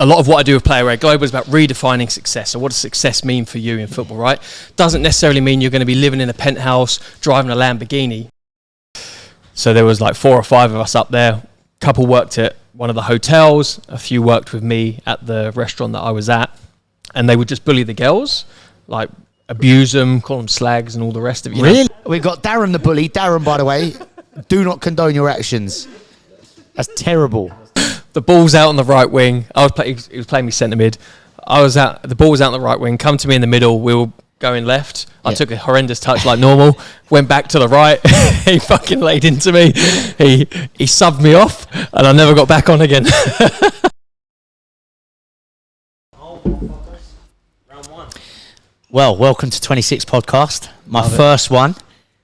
a lot of what I do with Play Away Global is about redefining success. So what does success mean for you in football, right? Doesn't necessarily mean you're going to be living in a penthouse, driving a Lamborghini. So there was like 4 or 5 of us up there. A couple worked at one of the hotels. A few worked with me at the restaurant that I was at. And they would just bully the girls, like abuse them, call them slags and all the rest of it. Really? We've got Darren the bully. Darren, by the way, do not condone your actions. That's terrible. The ball's out on the right wing. He was playing me centre mid. The ball was out on the right wing. Come to me in the middle. We were going left. I took a horrendous touch like normal. Went back to the right. He fucking laid into me. He subbed me off, and I never got back on again. Well, welcome to 26 podcast. My first one.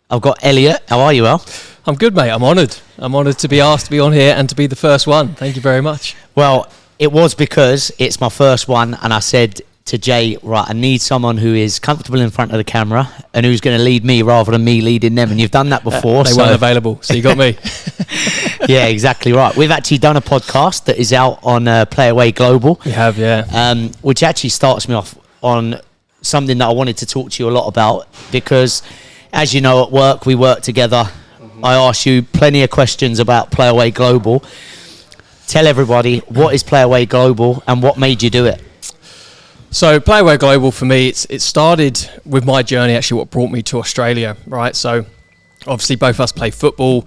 I've got Elliott. How are you, El? I'm good, mate. I'm honoured. I'm honoured to be asked to be on here and to be the first one. Thank you very much. Well, it was because it's my first one, and I said to Jay, right, I need someone who is comfortable in front of the camera and who's going to lead me rather than me leading them. And you've done that before. They weren't available, so you got me. Yeah, exactly right. We've actually done a podcast that is out on Play Away Global. We have, yeah. Which actually starts me off on something that I wanted to talk to you a lot about, because as you know, at work we work together. I asked you plenty of questions about Play Away Global. Tell everybody, what is Play Away Global and what made you do it? So Play Away Global for me, it started with my journey, actually what brought me to Australia, right? So obviously both of us play football.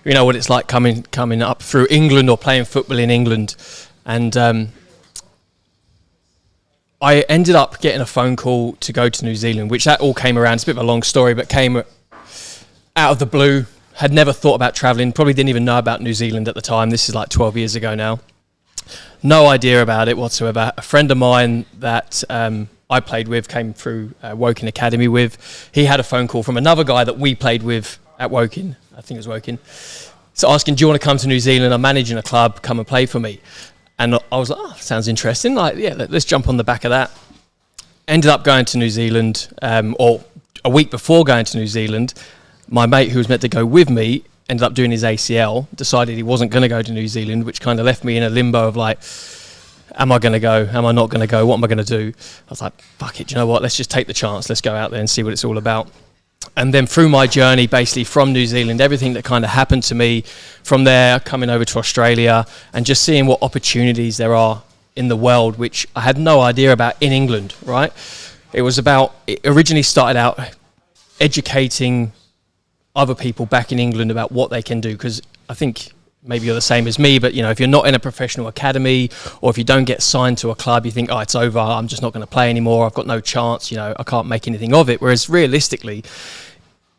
You know what it's like coming up through England or playing football in England. And I ended up getting a phone call to go to New Zealand, which that all came around. It's a bit of a long story, but came out of the blue. Had never thought about travelling, probably didn't even know about New Zealand at the time. This is like 12 years ago now. No idea about it whatsoever. A friend of mine that I played with, came through Woking Academy with, he had a phone call from another guy that we played with at Woking, I think it was Woking, so asking, do you want to come to New Zealand? I'm managing a club, come and play for me. And I was like, oh, sounds interesting. Like, yeah, let's jump on the back of that. Ended up going to New Zealand, or a week before going to New Zealand, my mate who was meant to go with me ended up doing his ACL, decided he wasn't going to go to New Zealand, which kind of left me in a limbo of like, am I going to go? Am I not going to go? What am I going to do? I was like, fuck it, do you know what? Let's just take the chance. Let's go out there and see what it's all about. And then through my journey, basically from New Zealand, everything that kind of happened to me from there, coming over to Australia and just seeing what opportunities there are in the world, which I had no idea about in England, right? It originally started out educating other people back in England about what they can do, because I think maybe you're the same as me, but you know, if you're not in a professional academy or if you don't get signed to a club, you think, oh, it's over, I'm just not going to play anymore, I've got no chance, you know, I can't make anything of it. Whereas realistically,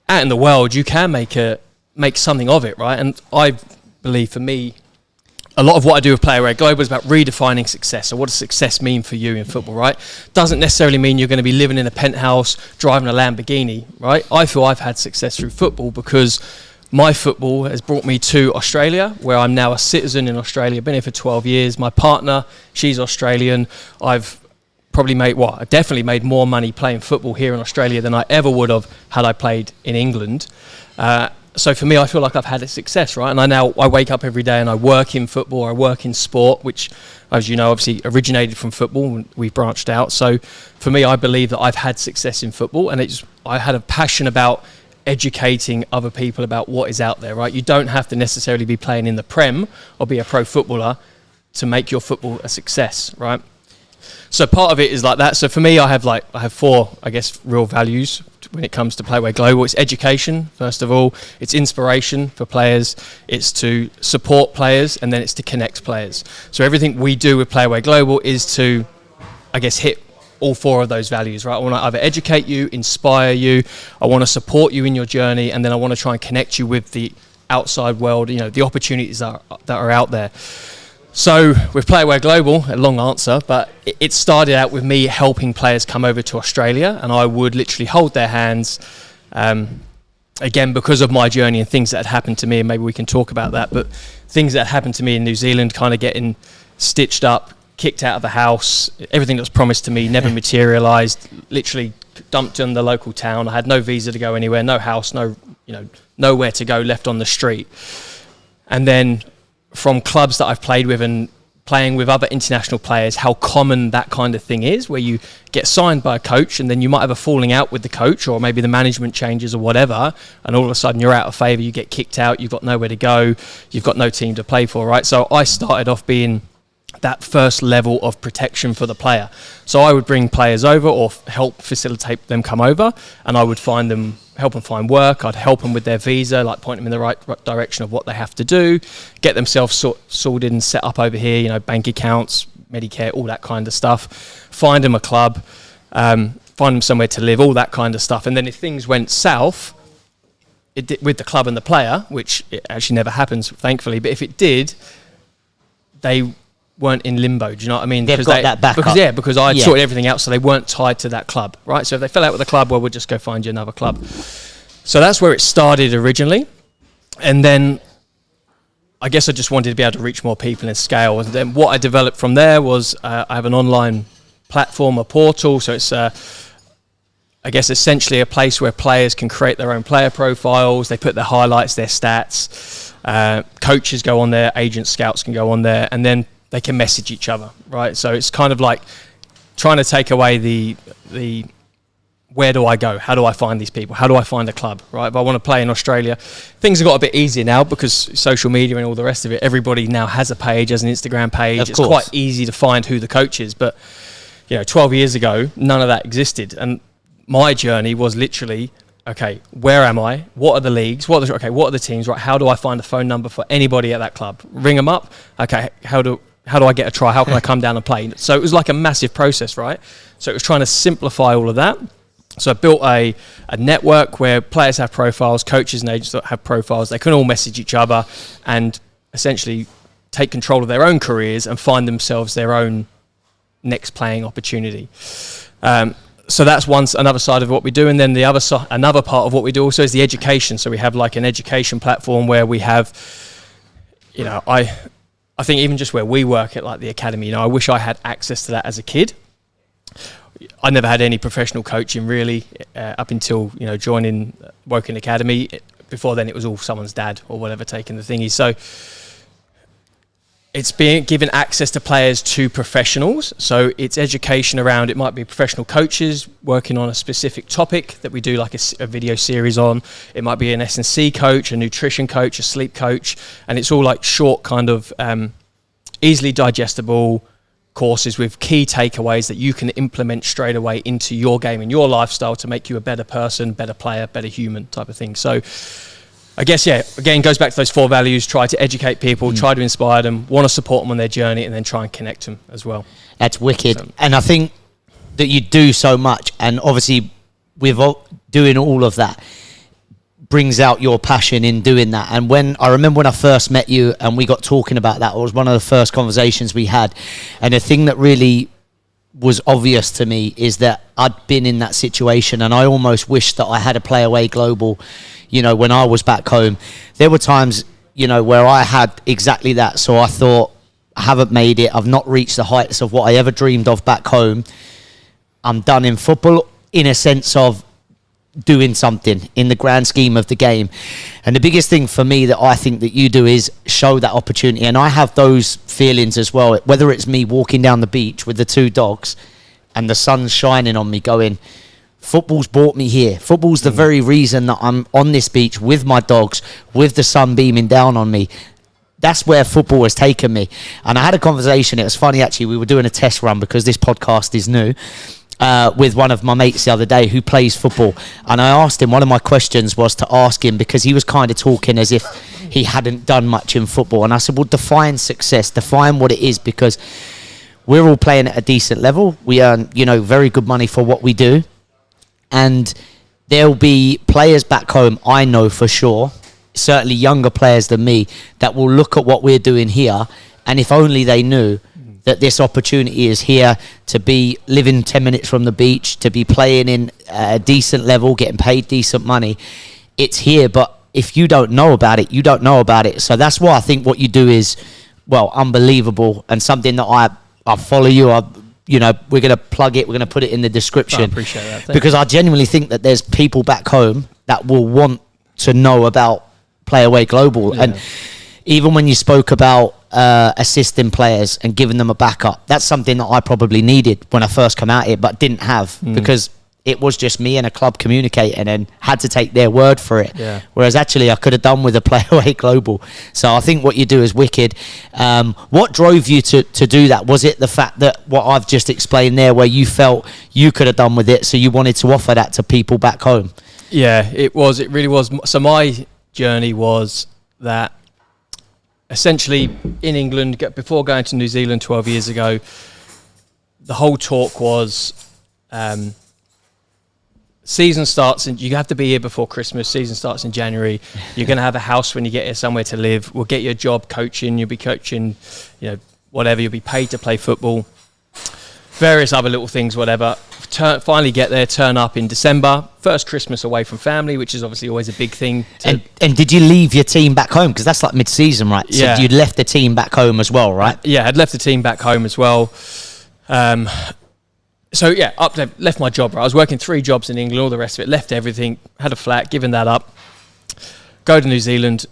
out in the world, you can make something of it, right? And I believe for me, a lot of what I do with Play Away Global is about redefining success. So what does success mean for you in football, right? Doesn't necessarily mean you're going to be living in a penthouse, driving a Lamborghini, right? I feel I've had success through football because my football has brought me to Australia, where I'm now a citizen in Australia. Been here for 12 years. My partner, she's Australian. I've definitely made more money playing football here in Australia than I ever would have had I played in England. So for me, I feel like I've had a success, right? And I wake up every day and I work in football, I work in sport, which, as you know, obviously originated from football. We branched out. So for me, I believe that I've had success in football, and I had a passion about educating other people about what is out there, right? You don't have to necessarily be playing in the Prem or be a pro footballer to make your football a success, right? So part of it is like that. So for me, I have 4, I guess, real values when it comes to Play Away Global. It's education, first of all. It's inspiration for players. It's to support players, and then it's to connect players. So everything we do with Play Away Global is to, I guess, hit all 4 of those values, right? I want to either educate you, inspire you, I want to support you in your journey, and then I want to try and connect you with the outside world, you know, the opportunities that are out there. So with Play Away Global, a long answer, but it started out with me helping players come over to Australia, and I would literally hold their hands, again, because of my journey and things that had happened to me, and maybe we can talk about that, but things that happened to me in New Zealand, kind of getting stitched up, kicked out of the house, everything that was promised to me never materialised, literally dumped in the local town. I had no visa to go anywhere, no house, nowhere to go, left on the street. And then from clubs that I've played with and playing with other international players, how common that kind of thing is, where you get signed by a coach and then you might have a falling out with the coach, or maybe the management changes or whatever, and all of a sudden you're out of favour, you get kicked out, you've got nowhere to go, you've got no team to play for, right? So I started off being that first level of protection for the player. So I would bring players over or help facilitate them come over, and I would help them find work. I'd help them with their visa, like point them in the right direction of what they have to do, get themselves sorted and set up over here, bank accounts, Medicare, all that kind of stuff, find them a club, find them somewhere to live, all that kind of stuff. And then if things went south with the club and the player, which it actually never happens, thankfully, but if it did, they weren't in limbo. Do you know what I mean? They've got that backup. Because I'd sorted everything out, so they weren't tied to that club, right? So if they fell out with the club, well, we'll just go find you another club. So that's where it started originally. And then I guess I just wanted to be able to reach more people and scale. And then what I developed from there was I have an online platform, a portal. So it's, I guess, essentially a place where players can create their own player profiles. They put their highlights, their stats. Coaches go on there, agents, scouts can go on there, and then they can message each other, right? So it's kind of like trying to take away the where do I go? How do I find these people? How do I find a club, right? If I want to play in Australia, things have got a bit easier now because social media and all the rest of it, everybody now has a page, has an Instagram page. It's quite easy to find who the coach is. But, 12 years ago, none of that existed. And my journey was literally, okay, where am I? What are the leagues? What are the teams, right? How do I find a phone number for anybody at that club? Ring them up. Okay, how do I get a try? How can I come down and play? So it was like a massive process, right? So it was trying to simplify all of that. So I built a network where players have profiles, coaches and agents have profiles. They can all message each other and essentially take control of their own careers and find themselves their own next playing opportunity. So that's another side of what we do. And then another part of what we do also is the education. So we have like an education platform where we have, I think even just where we work at like the academy, I wish I had access to that as a kid. I never had any professional coaching really up until, joining Woking Academy. Before then it was all someone's dad or whatever taking the thingy. So it's being given access to players to professionals. So it's education around, it might be professional coaches working on a specific topic that we do like a video series on. It might be an S&C coach, a nutrition coach, a sleep coach. And it's all like short kind of easily digestible courses with key takeaways that you can implement straight away into your game and your lifestyle to make you a better person, better player, better human type of thing. So I guess, again, goes back to those 4 values. Try to educate people, try to inspire them, want to support them on their journey, and then try and connect them as well. That's wicked. So, and I think that you do so much, and obviously with doing all of that brings out your passion in doing that. And I remember when I first met you and we got talking about that, it was one of the first conversations we had. And the thing that really was obvious to me is that I'd been in that situation, and I almost wished that I had a Play Away Global, when I was back home. There were times, where I had exactly that. So I thought, I haven't made it. I've not reached the heights of what I ever dreamed of back home. I'm done in football in a sense of doing something in the grand scheme of the game. And the biggest thing for me that I think that you do is show that opportunity. And I have those feelings as well, whether it's me walking down the beach with the 2 dogs and the sun's shining on me going, football's brought me here. Football's the very reason that I'm on this beach with my dogs, with the sun beaming down on me. That's where football has taken me. And I had a conversation, it was funny actually, we were doing a test run because this podcast is new, with one of my mates the other day who plays football. And I asked him, one of my questions was to ask him, because he was kind of talking as if he hadn't done much in football. And I said, well, define success, define what it is, because we're all playing at a decent level. We earn, very good money for what we do. And there'll be players back home, I know for sure, certainly younger players than me, that will look at what we're doing here, and if only they knew that this opportunity is here to be living 10 minutes from the beach, to be playing in a decent level, getting paid decent money. It's here, but if you don't know about it, you don't know about it. So that's why I think what you do is, unbelievable, and something that I follow you. We're going to plug it. We're going to put it in the description. I appreciate that. Because I genuinely think that there's people back home that will want to know about Play Away Global. Yeah. And even when you spoke about assisting players and giving them a backup, that's something that I probably needed when I first come out here, but didn't have because it was just me and a club communicating and had to take their word for it. Yeah. Whereas actually I could have done with a Play Away Global. So I think what you do is wicked. What drove you to do that? Was it the fact that what I've just explained there, where you felt you could have done with it, so you wanted to offer that to people back home? Yeah, it was. It really was. So my journey was that essentially in England, before going to New Zealand 12 years ago, the whole talk was season starts, and you have to be here before Christmas. Season starts in January. You're going to have a house when you get here, somewhere to live. We'll get you a job coaching. You'll be coaching, whatever. You'll be paid to play football. Various other little things, whatever. Finally get there, turn up in December. First Christmas away from family, which is obviously always a big thing. And did you leave your team back home? Because that's like mid-season, right? So Yeah. you'd left the team back home as well, right? Yeah, I'd left the team back home as well. So yeah, left my job. Right? I was working 3 jobs in England, all the rest of it. Left everything, had a flat, given that up. Go to New Zealand,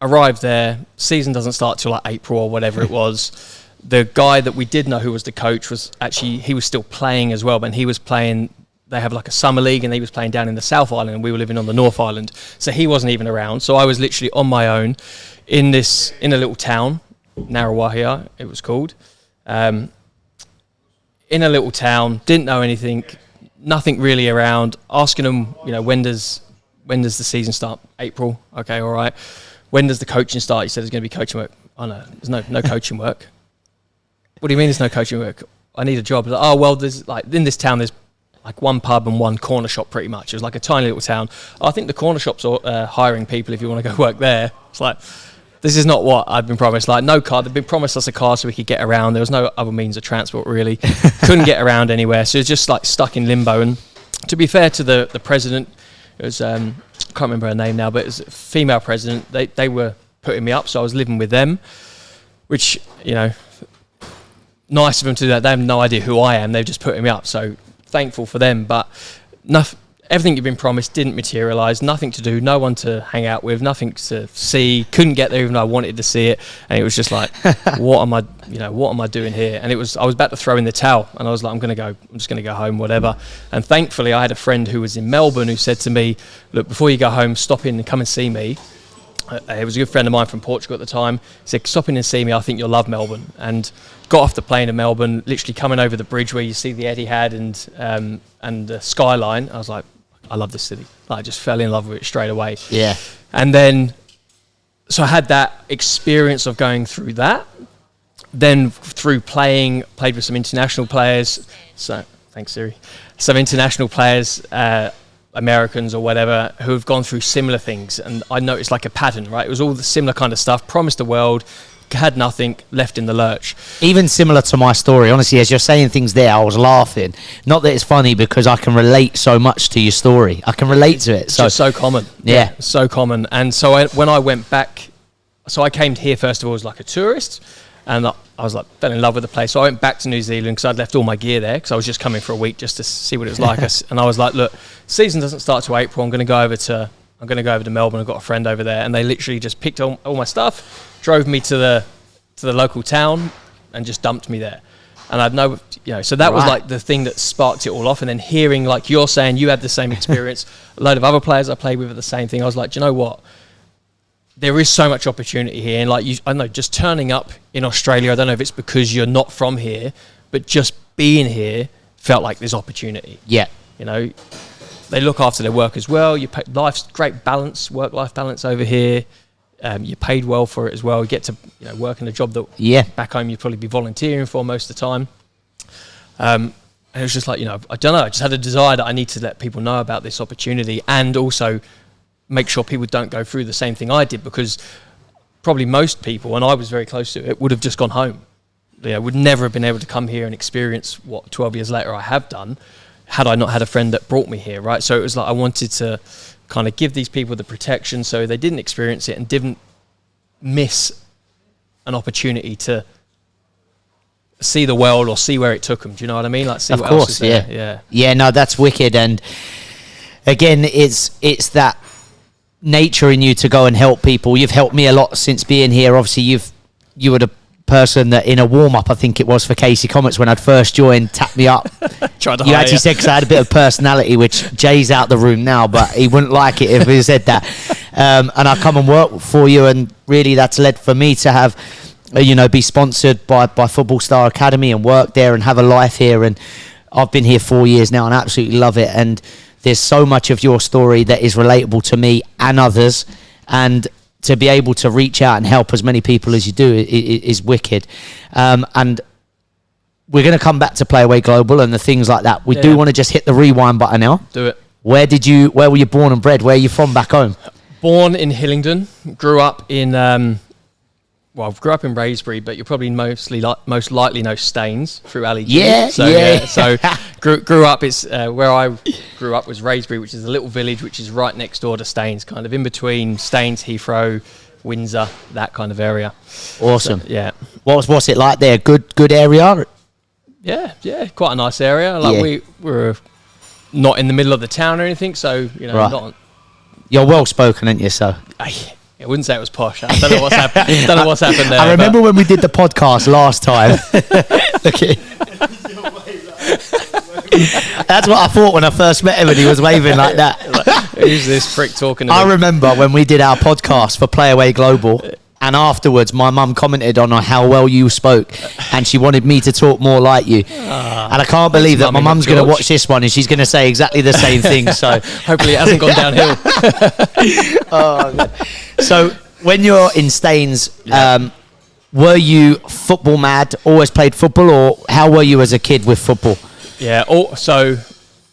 arrived there. Season doesn't start till like April or whatever it was. The guy that we did know who was the coach was actually, he was still playing as well, but he was playing, they have like a summer league, and he was playing down in the South Island and we were living on the North Island. So he wasn't even around. So I was literally on my own in a little town, Narrawahia it was called. In a little town, didn't know anything, nothing really around, asking them, when does the season start? April. Okay, all right. When does the coaching start? He said there's going to be coaching work. Oh no, there's no coaching work. What do you mean there's no coaching work? I need a job. Like, oh, well, there's like in this town, there's like one pub and one corner shop pretty much. It was like a tiny little town. I think the corner shops are hiring people if you want to go work there. It's like, this is not what I'd been promised. Like, no car. They'd been promised us a car so we could get around. There was no other means of transport, really. Couldn't get around anywhere. So it was just like stuck in limbo. And to be fair to the president, it was, I can't remember her name now, but it was a female president. They were putting me up, so I was living with them, which, nice of them to do that. They have no idea who I am. They've just putting me up. So thankful for them. But everything you've been promised didn't materialise. Nothing to do. No one to hang out with. Nothing to see. Couldn't get there even though I wanted to see it. And it was just like, what am I doing here? And I was about to throw in the towel. And I was like, I'm just going to go home, whatever. And thankfully, I had a friend who was in Melbourne who said to me, look, before you go home, stop in and come and see me. It was a good friend of mine from Portugal at the time. He said, stop in and see me. I think you'll love Melbourne. And got off the plane in Melbourne, literally coming over the bridge where you see the Etihad and the skyline. I was like, I love this city. I just fell in love with it straight away. Yeah. And then, so I had that experience of going through that. Then through played with some international players. So, thanks, Siri. Some international players, Americans or whatever, who have gone through similar things, and I noticed like a pattern, right? It was all the similar kind of stuff, promised the world, had nothing, left in the lurch. Even similar to my story, honestly, as you're saying things there, I was laughing. Not that it's funny, because I can relate so much to your story. I can relate to it. It's just so common. Yeah. So common. And so when I went back, so I came here first of all as like a tourist, and I was like, fell in love with the place. So I went back to New Zealand because I'd left all my gear there because I was just coming for a week just to see what it was like. And I was like, look, season doesn't start till April. I'm going to go over to Melbourne. I've got a friend over there, and they literally just picked all my stuff, drove me to the local town, and just dumped me there. And I'd know, so that was like the thing that sparked it all off. And then hearing, like you're saying, you had the same experience. A load of other players I played with at the same thing. I was like, do you know what? There is so much opportunity here. And like, I don't know, just turning up in Australia, I don't know if it's because you're not from here, but just being here felt like there's opportunity. Yeah. They look after their work as well. You pay, life's great balance, work-life balance over here. You're paid well for it as well. You get to work in a job that back home you'd probably be volunteering for most of the time. And it was just like, I don't know, I just had a desire that I need to let people know about this opportunity, and also make sure people don't go through the same thing I did, because probably most people, and I was very close to it, would have just gone home. Would never have been able to come here and experience what 12 years later I have done, had I not had a friend that brought me here, right? So it was like I wanted to kind of give these people the protection so they didn't experience it and didn't miss an opportunity to see the world or see where it took them. Do you know what I mean? Like, see of what course, else is there. Yeah, no, that's wicked. And again, it's that nature in you to go and help people. You've helped me a lot since being here. Obviously, you were the person that in a warm-up, I think it was for Casey Comets when I'd first joined, tapped me up. You actually said, because I had a bit of personality, which Jay's out the room now, but he wouldn't like it if he said that. And I come and work for you, and really that's led for me to have, be sponsored by Football Star Academy and work there and have a life here. And I've been here 4 years now and absolutely love it. And there's so much of your story that is relatable to me and others, and to be able to reach out and help as many people as you do is wicked. And we're going to come back to Play Away Global and the things like that. We do want to just hit the rewind button now. Do it. Where were you born and bred? Where are you from back home? Born in Hillingdon, grew up in grew up in Raysbury, but you'll probably most likely know Staines through Ali G. So grew up. It's where I grew up was Raysbury, which is a little village which is right next door to Staines, kind of in between Staines, Heathrow, Windsor, that kind of area. Awesome. So, yeah. What's it like there? Good area. Yeah, quite a nice area. We were not in the middle of the town or anything, so right. You're well spoken, aren't you? So. I wouldn't say it was posh. I don't know what's happened. There. I remember when we did the podcast last time. Okay. That's what I thought when I first met him, and he was waving like that. Who's this prick talking to me? I remember when we did our podcast for Play Away Global, and afterwards my mum commented on how well you spoke, and she wanted me to talk more like you. And I can't believe that my mum's going to watch this one and she's going to say exactly the same thing. So hopefully it hasn't gone downhill. Oh, God. So when you're in Staines, were you football mad, always played football, or how were you as a kid with football? Yeah, so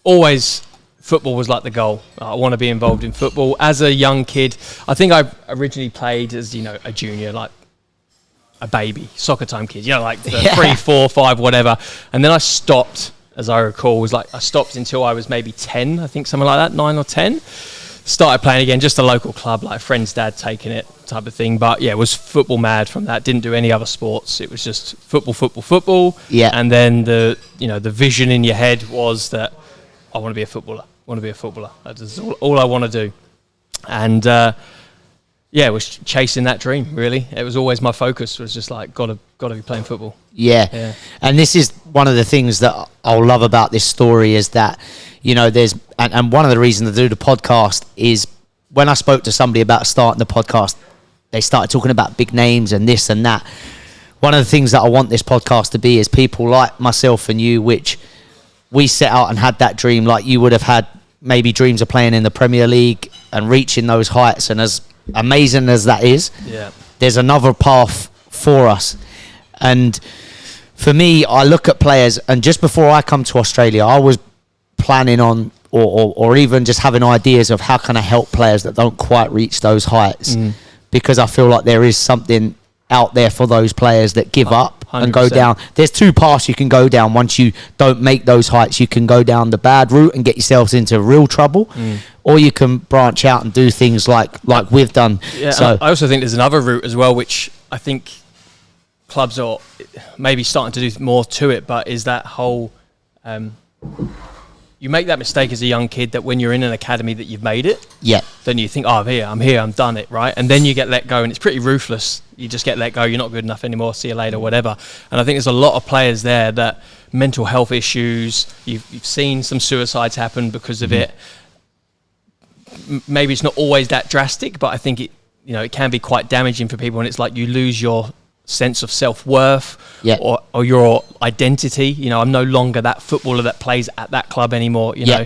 always football was like the goal. I want to be involved in football. As a young kid, I think I originally played as, a junior, like a baby, soccer time kid, like 3, 4, 5, whatever. And then I stopped, as I recall, I stopped until I was maybe 10, I think something like that, 9 or 10. Started playing again, just a local club, like a friend's dad taking it type of thing. But was football mad from that. Didn't do any other sports. It was just football. Yeah. And then the vision in your head was that I want to be a footballer. That's all I want to do. And was chasing that dream, really. It was always my focus, was just like, got to be playing football. Yeah. And this is one of the things that I'll love about this story is that, there's, and one of the reasons to do the podcast is when I spoke to somebody about starting the podcast, they started talking about big names and this and that. One of the things that I want this podcast to be is people like myself and you, which we set out and had that dream, like you would have had maybe dreams of playing in the Premier League and reaching those heights. And as amazing as that is, there's another path for us. And for me, I look at players, and just before I come to Australia, I was planning on or even just having ideas of how can I help players that don't quite reach those heights, because I feel like there is something out there for those players that give up 100%. And go down. There's two paths you can go down. Once you don't make those heights, you can go down the bad route and get yourselves into real trouble, or you can branch out and do things like we've done. So I also think there's another route as well, which I think clubs are maybe starting to do more to it, but is that whole you make that mistake as a young kid that when you're in an academy that you've made it, then you think, I'm here, I'm done it, right? And then you get let go, and it's pretty ruthless. You just get let go, you're not good enough anymore, see you later, whatever. And I think there's a lot of players there that mental health issues, you've seen some suicides happen because of it. Maybe it's not always that drastic, but I think it can be quite damaging for people, and it's like you lose your sense of self-worth or your identity. I'm no longer that footballer that plays at that club anymore, know.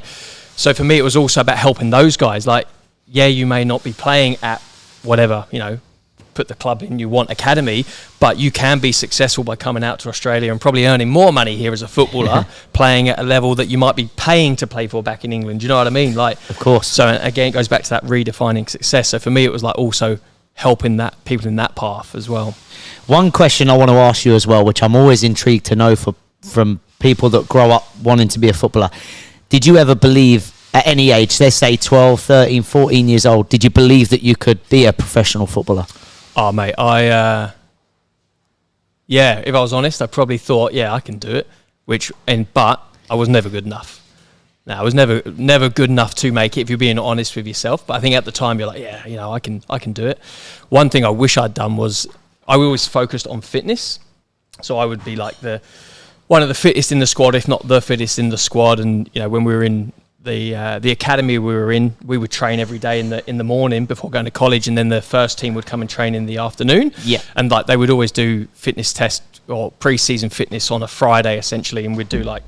So for me, it was also about helping those guys. Like, you may not be playing at whatever, put the club in you want academy, but you can be successful by coming out to Australia and probably earning more money here as a footballer, playing at a level that you might be paying to play for back in England. Do you know what I mean? Like, of course. So again, it goes back to that redefining success. So for me, it was like also helping that people in that path as well. One question I want to ask you as well, which I'm always intrigued to know from people that grow up wanting to be a footballer. Did you ever believe at any age, let's say 12, 13, 14 years old, did you believe that you could be a professional footballer? Oh, mate, if I was honest, I probably thought, I can do it. But I was never good enough. No, I was never good enough to make it, if you're being honest with yourself. But I think at the time you're like, yeah, you know, I can do it. One thing I wish I'd done was I always focused on fitness. So I would be like one of the fittest in the squad, if not the fittest in the squad. And you know, when we were in the academy we were in, we would train every day in the morning before going to college, and then the first team would come and train in the afternoon. Yeah. And like they would always do fitness tests or pre-season fitness on a Friday essentially, and we'd do like,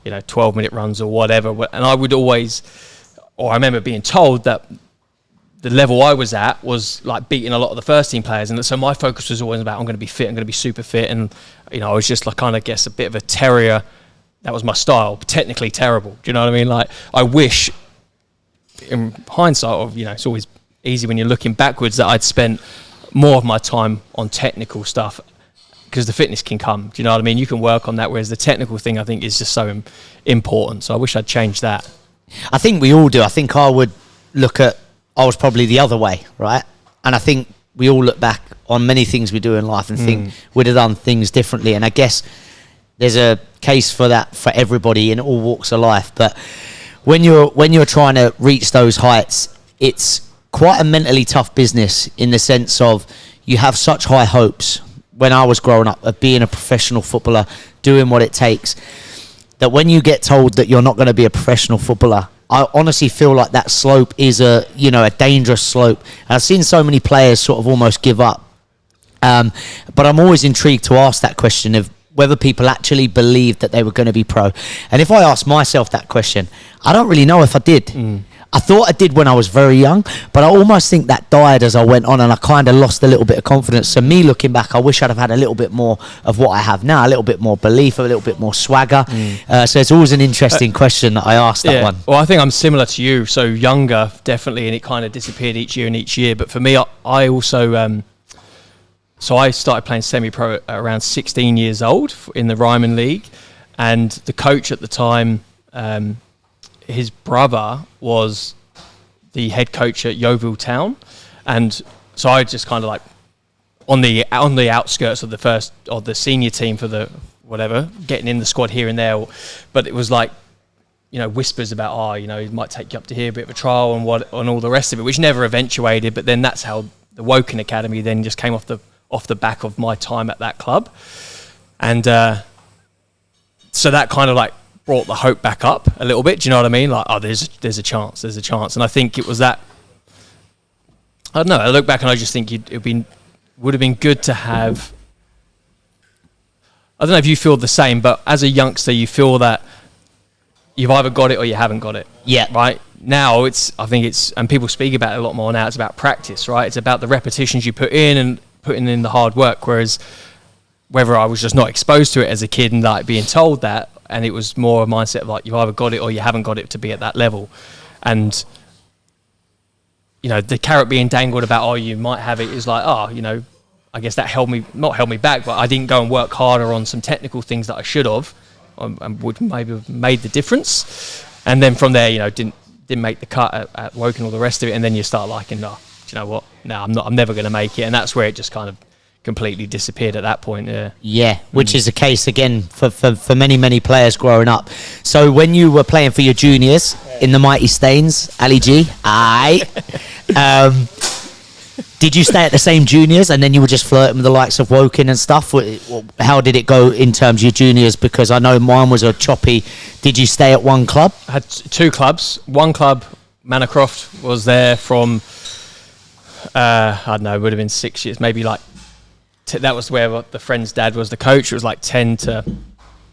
you know, 12-minute runs or whatever. And I would always, or I remember being told that the level I was at was like beating a lot of the first team players, and so my focus was always about I'm going to be fit, I'm going to be super fit, and you know I was just like kind of guess a bit of a terrier. That was my style, technically terrible. Do you know what I mean? Like I wish, in hindsight, of, you know, it's always easy when you're looking backwards, that I'd spent more of my time on technical stuff, because the fitness can come. Do you know what I mean? You can work on that, whereas the technical thing I think is just so important. So I wish I'd changed that. I think we all do. I think I would look at, I was probably the other way, right? And I think we all look back on many things we do in life and think we'd have done things differently. And I guess there's a case for that for everybody in all walks of life. But when you're trying to reach those heights, it's quite a mentally tough business, in the sense of you have such high hopes when I was growing up of being a professional footballer, doing what it takes, that when you get told that you're not going to be a professional footballer, I honestly feel like that slope is a dangerous slope. And I've seen so many players sort of almost give up. But I'm always intrigued to ask that question of whether people actually believed that they were going to be pro. And if I ask myself that question, I don't really know if I did. I thought I did when I was very young, but I almost think that died as I went on, and I kind of lost a little bit of confidence. So me looking back, I wish I'd have had a little bit more of what I have now, a little bit more belief, a little bit more swagger. So it's always an interesting question that I asked that one. Well, I think I'm similar to you. So younger, definitely, and it kind of disappeared each year and each year. But for me, I also... So I started playing semi-pro at around 16 years old in the Ryman League, and the coach at the time... his brother was the head coach at Yeovil Town, and so I just kind of like on the outskirts of the senior team for the whatever, getting in the squad here and there. But it was like, you know, whispers about you know, he might take you up to here, a bit of a trial and all the rest of it, which never eventuated. But then that's how the Woking Academy then just came off the back of my time at that club, and so that kind of like brought the hope back up a little bit. Do you know what I mean? Like, there's a chance. And I think it was that. I don't know. I look back and I just think would have been good to have. I don't know if you feel the same, but as a youngster, you feel that you've either got it or you haven't got it. Yeah. Right now, and people speak about it a lot more now. It's about practice, right? It's about the repetitions you put in and putting in the hard work. Whereas, whether I was just not exposed to it as a kid and like being told that. And it was more a mindset of like, you've either got it or you haven't got it to be at that level. And, you know, the carrot being dangled about, you might have it, is like, you know, I guess that not held me back, but I didn't go and work harder on some technical things that I should have, and would maybe have made the difference. And then from there, you know, didn't make the cut at Woking, all the rest of it. And then you start liking, do you know what? No, I'm never going to make it. And that's where it just kind of completely disappeared at that point. Which is the case again for many players growing up. So when you were playing for your juniors in the Mighty Stains, Ali G, did you stay at the same juniors and then you were just flirting with the likes of Woking and stuff? How did it go in terms of your juniors? Because I know mine was a choppy. Did you stay at one club? I had two clubs. One club, Manacroft, was there from I don't know, it would have been 6 years, maybe like that was where the friend's dad was the coach. It was like 10 to,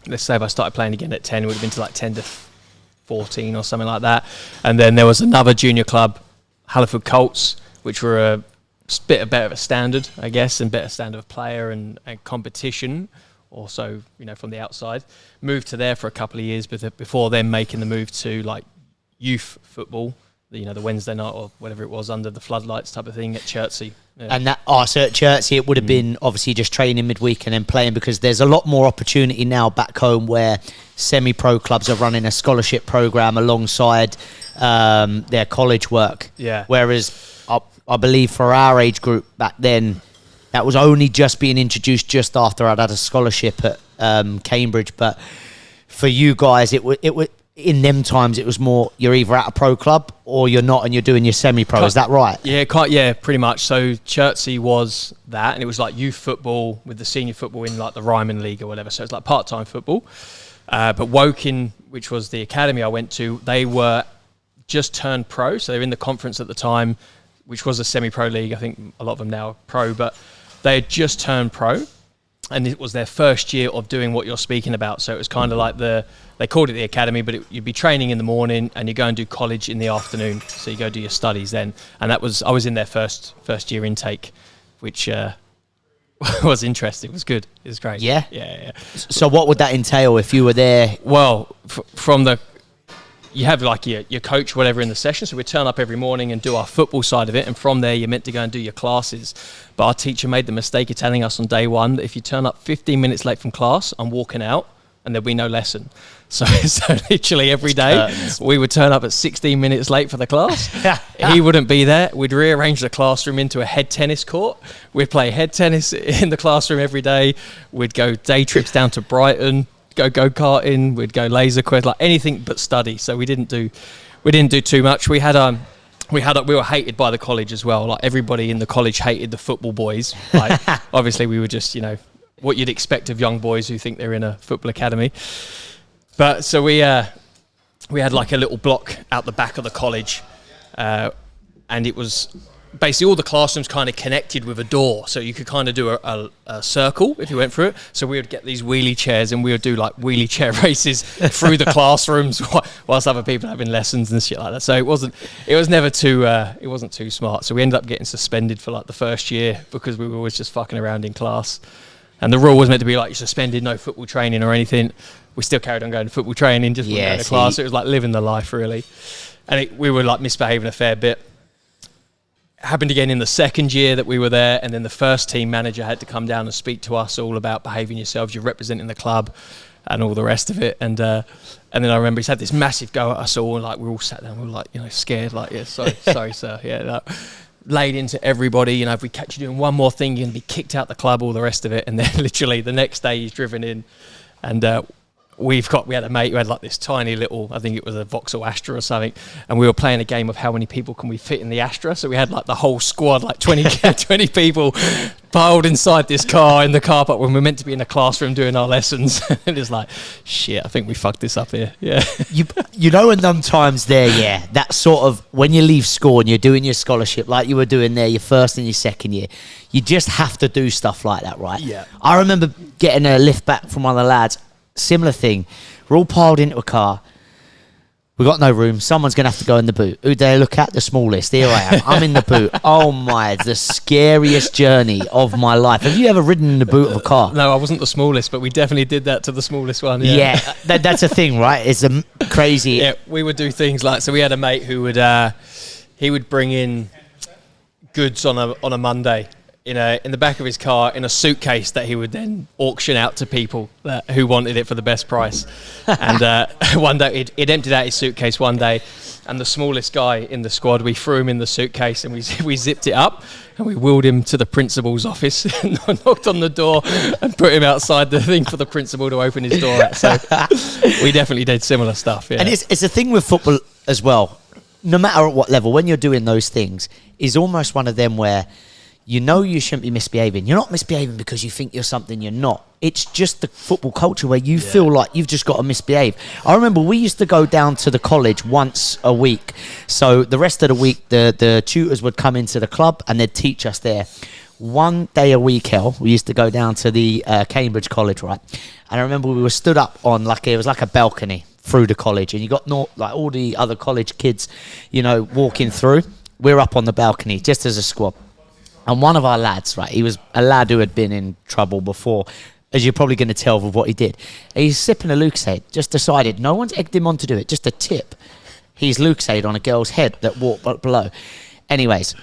let's say if I started playing again at 10, it would have been to like 10 to 14 or something like that. And then there was another junior club, Halliford Colts, which were a bit better of a standard, I guess, and better standard of player and competition. Also, you know, from the outside. Moved to there for a couple of years before then making the move to like youth football, you know, the Wednesday night or whatever it was under the floodlights type of thing at Chertsey. Yeah. And that, so at Chertsey, it would have been obviously just training midweek and then playing, because there's a lot more opportunity now back home where semi-pro clubs are running a scholarship program alongside their college work. Yeah. Whereas I believe for our age group back then, that was only just being introduced just after I'd had a scholarship at Cambridge. But for you guys, it in them times it was more you're either at a pro club or you're not, and you're doing your semi-pro. Is that right? Yeah, pretty much. So Chertsey was that, and it was like youth football with the senior football in like the Ryman League or whatever. So it's like part-time football. But Woking, which was the academy I went to, they were just turned pro. So they were in the conference at the time, which was a semi-pro league. I think a lot of them now are pro, but they had just turned pro. And it was their first year of doing what you're speaking about. So it was kind of like they called it the academy, but you'd be training in the morning and you go and do college in the afternoon. So you go do your studies then. And I was in their first year intake, which was interesting. It was good. It was great. Yeah? Yeah. So what would that entail if you were there? Well, you have like your coach, whatever, in the session. So we turn up every morning and do our football side of it. And from there, you're meant to go and do your classes. But our teacher made the mistake of telling us on day one that if you turn up 15 minutes late from class, I'm walking out and there'll be no lesson. So literally every day we would turn up at 16 minutes late for the class. He wouldn't be there. We'd rearrange the classroom into a head tennis court. We'd play head tennis in the classroom every day. We'd go day trips down to Brighton, go-karting, we'd go laser quest, like anything but study. So we didn't do too much. We were hated by the college as well. Like everybody in the college hated the football boys. Like obviously we were just, what you'd expect of young boys who think they're in a football academy. But so we had like a little block out the back of the college, and it was basically all the classrooms kind of connected with a door, so you could kind of do a circle if you went through it. So we would get these wheelie chairs and we would do like wheelie chair races through the classrooms whilst other people having lessons and shit like that. So it wasn't too smart. So we ended up getting suspended for like the first year because we were always just fucking around in class. And the rule was meant to be like you're suspended, no football training or anything. We still carried on going to football training, just wouldn't go to class. So it was like living the life really. And we were like misbehaving a fair bit. Happened again in the second year that we were there, and then the first team manager had to come down and speak to us all about behaving yourselves, you're representing the club and all the rest of it. And then I remember he's had this massive go at us all, and like we're all sat down, we were like, scared, like, yeah, sorry sir, yeah, laid into everybody, if we catch you doing one more thing, you're gonna be kicked out the club, all the rest of it. And then literally the next day he's driven in, and we had a mate who had like this tiny little, I think it was a Vauxhall Astra or something, and we were playing a game of how many people can we fit in the Astra. So we had like the whole squad, like 20 people piled inside this car in the car park when we're meant to be in a classroom doing our lessons. And it's like, shit, I think we fucked this up here. Yeah. You know, in them times there, yeah, that sort of, when you leave school and you're doing your scholarship like you were doing there, your first and your second year, you just have to do stuff like that, right? Yeah. I remember getting a lift back from one of the lads. Similar thing. We're all piled into a car. We got no room. Someone's going to have to go in the boot. Who do they look at? The smallest. Here I am. I'm in the boot. Oh my, the scariest journey of my life. Have you ever ridden in the boot of a car? No, I wasn't the smallest, but we definitely did that to the smallest one. Yeah, that's a thing, right? It's a crazy... Yeah, we would do things like... So we had a mate who would bring in goods on a Monday in the back of his car in a suitcase that he would then auction out to people who wanted it for the best price. And one day he'd emptied out his suitcase one day, and the smallest guy in the squad, we threw him in the suitcase and we zipped it up and we wheeled him to the principal's office and knocked on the door and put him outside the thing for the principal to open his door at. So we definitely did similar stuff. Yeah. And it's a thing with football as well. No matter at what level, when you're doing those things, is almost one of them where you know you shouldn't be misbehaving. You're not misbehaving because you think you're something you're not. It's just the football culture where you feel like you've just got to misbehave. I remember we used to go down to the college once a week. So the rest of the week, the tutors would come into the club and they'd teach us there. One day a week, we used to go down to the Cambridge College, right? And I remember we were stood up on it was like a balcony through the college, and you got like all the other college kids, walking through. We're up on the balcony just as a squad. And one of our lads, right, he was a lad who had been in trouble before, as you're probably going to tell with what he did. He's sipping a Lucozade, just decided, no one's egged him on to do it, just a tip. He's Lucozade on a girl's head that walked below. Anyways,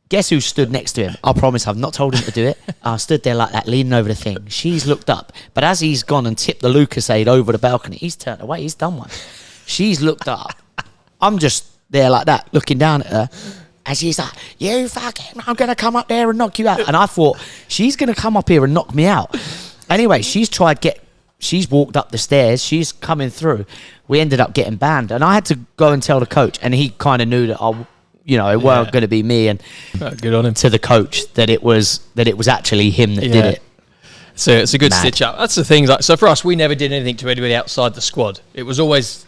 guess who stood next to him? I promise I've not told him to do it. I stood there like that, leaning over the thing. She's looked up, but as he's gone and tipped the Lucozade over the balcony, he's turned away, he's done one. She's looked up. I'm just there like that, looking down at her. And she's like, you fucking, I'm going to come up there and knock you out. And I thought, she's going to come up here and knock me out. Anyway, she's tried get she's walked up the stairs, she's coming through. We ended up getting banned, and I had to go and tell the coach, and he kind of knew that it weren't going to be me, and good on him. To the coach that it was actually him that did it. So it's a good stitch up. That's the thing. So for us, we never did anything to anybody outside the squad. It was always,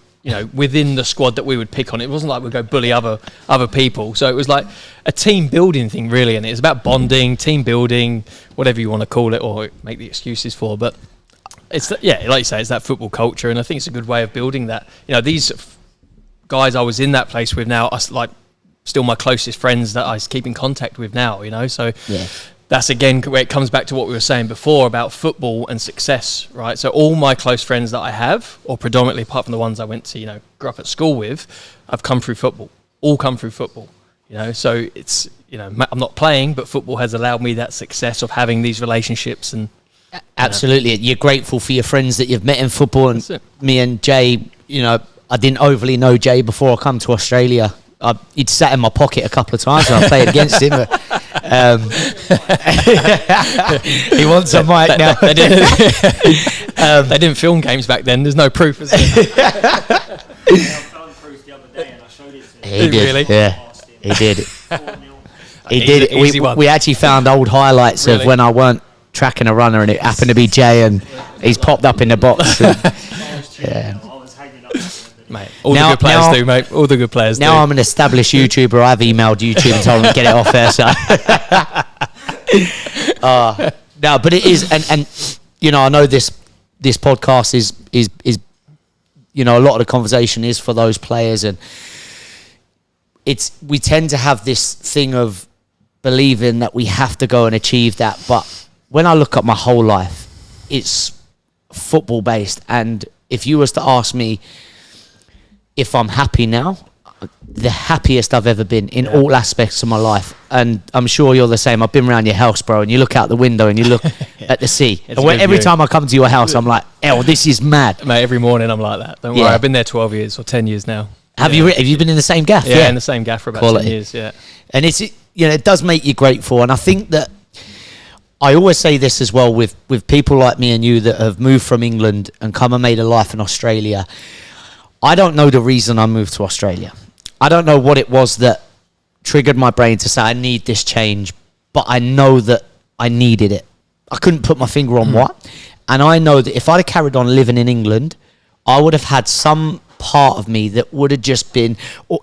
within the squad that we would pick on. It wasn't like we'd go bully other people. So it was like a team building thing, really, and it was about bonding, team building, whatever you want to call it, or make the excuses for. But it's like you say, it's that football culture, and I think it's a good way of building that. These guys I was in that place with now are like still my closest friends that I keep in contact with now. So. Yeah. That's again where it comes back to what we were saying before about football and success, right? So all my close friends that I have, or predominantly apart from the ones I went to, grew up at school with, have come through football. All come through football, So it's, I'm not playing, but football has allowed me that success of having these relationships and. Absolutely, you're grateful for your friends that you've met in football, and me and Jay. I didn't overly know Jay before I come to Australia. He'd sat in my pocket a couple of times when I played against him. But, he wants a mic now. They didn't film games back then. There's no proof, is there? I found proof the other day and I showed it to him. He did. Really? Yeah, he did. 4-0. He did. We actually found old highlights of when I weren't tracking a runner, and it happened to be Jay, and he's popped up in the box. I was hanging up. Mate, all the good players do, mate. All the good players do. Now I'm an established YouTuber. I've emailed YouTube and told them to get it off there. So, no, but it is, and I know this podcast is a lot of the conversation is for those players, and we tend to have this thing of believing that we have to go and achieve that. But when I look at my whole life, it's football based, and if you was to ask me if I'm happy now, the happiest I've ever been in all aspects of my life. And I'm sure you're the same. I've been around your house, bro, and you look out the window and you look at the sea. And every time I come to your house, I'm like, this is mad. Mate, every morning I'm like that. Don't worry, I've been there 12 years or 10 years now. Have you been in the same gaff? Yeah, in the same gaff for about 10 years, yeah. And it does make you grateful. And I think that I always say this as well with people like me and you that have moved from England and come and made a life in Australia. I don't know the reason I moved to Australia. I don't know what it was that triggered my brain to say I need this change, but I know that I needed it. I couldn't put my finger on what. And I know that if I'd have carried on living in England, I would have had some part of me that would have just been...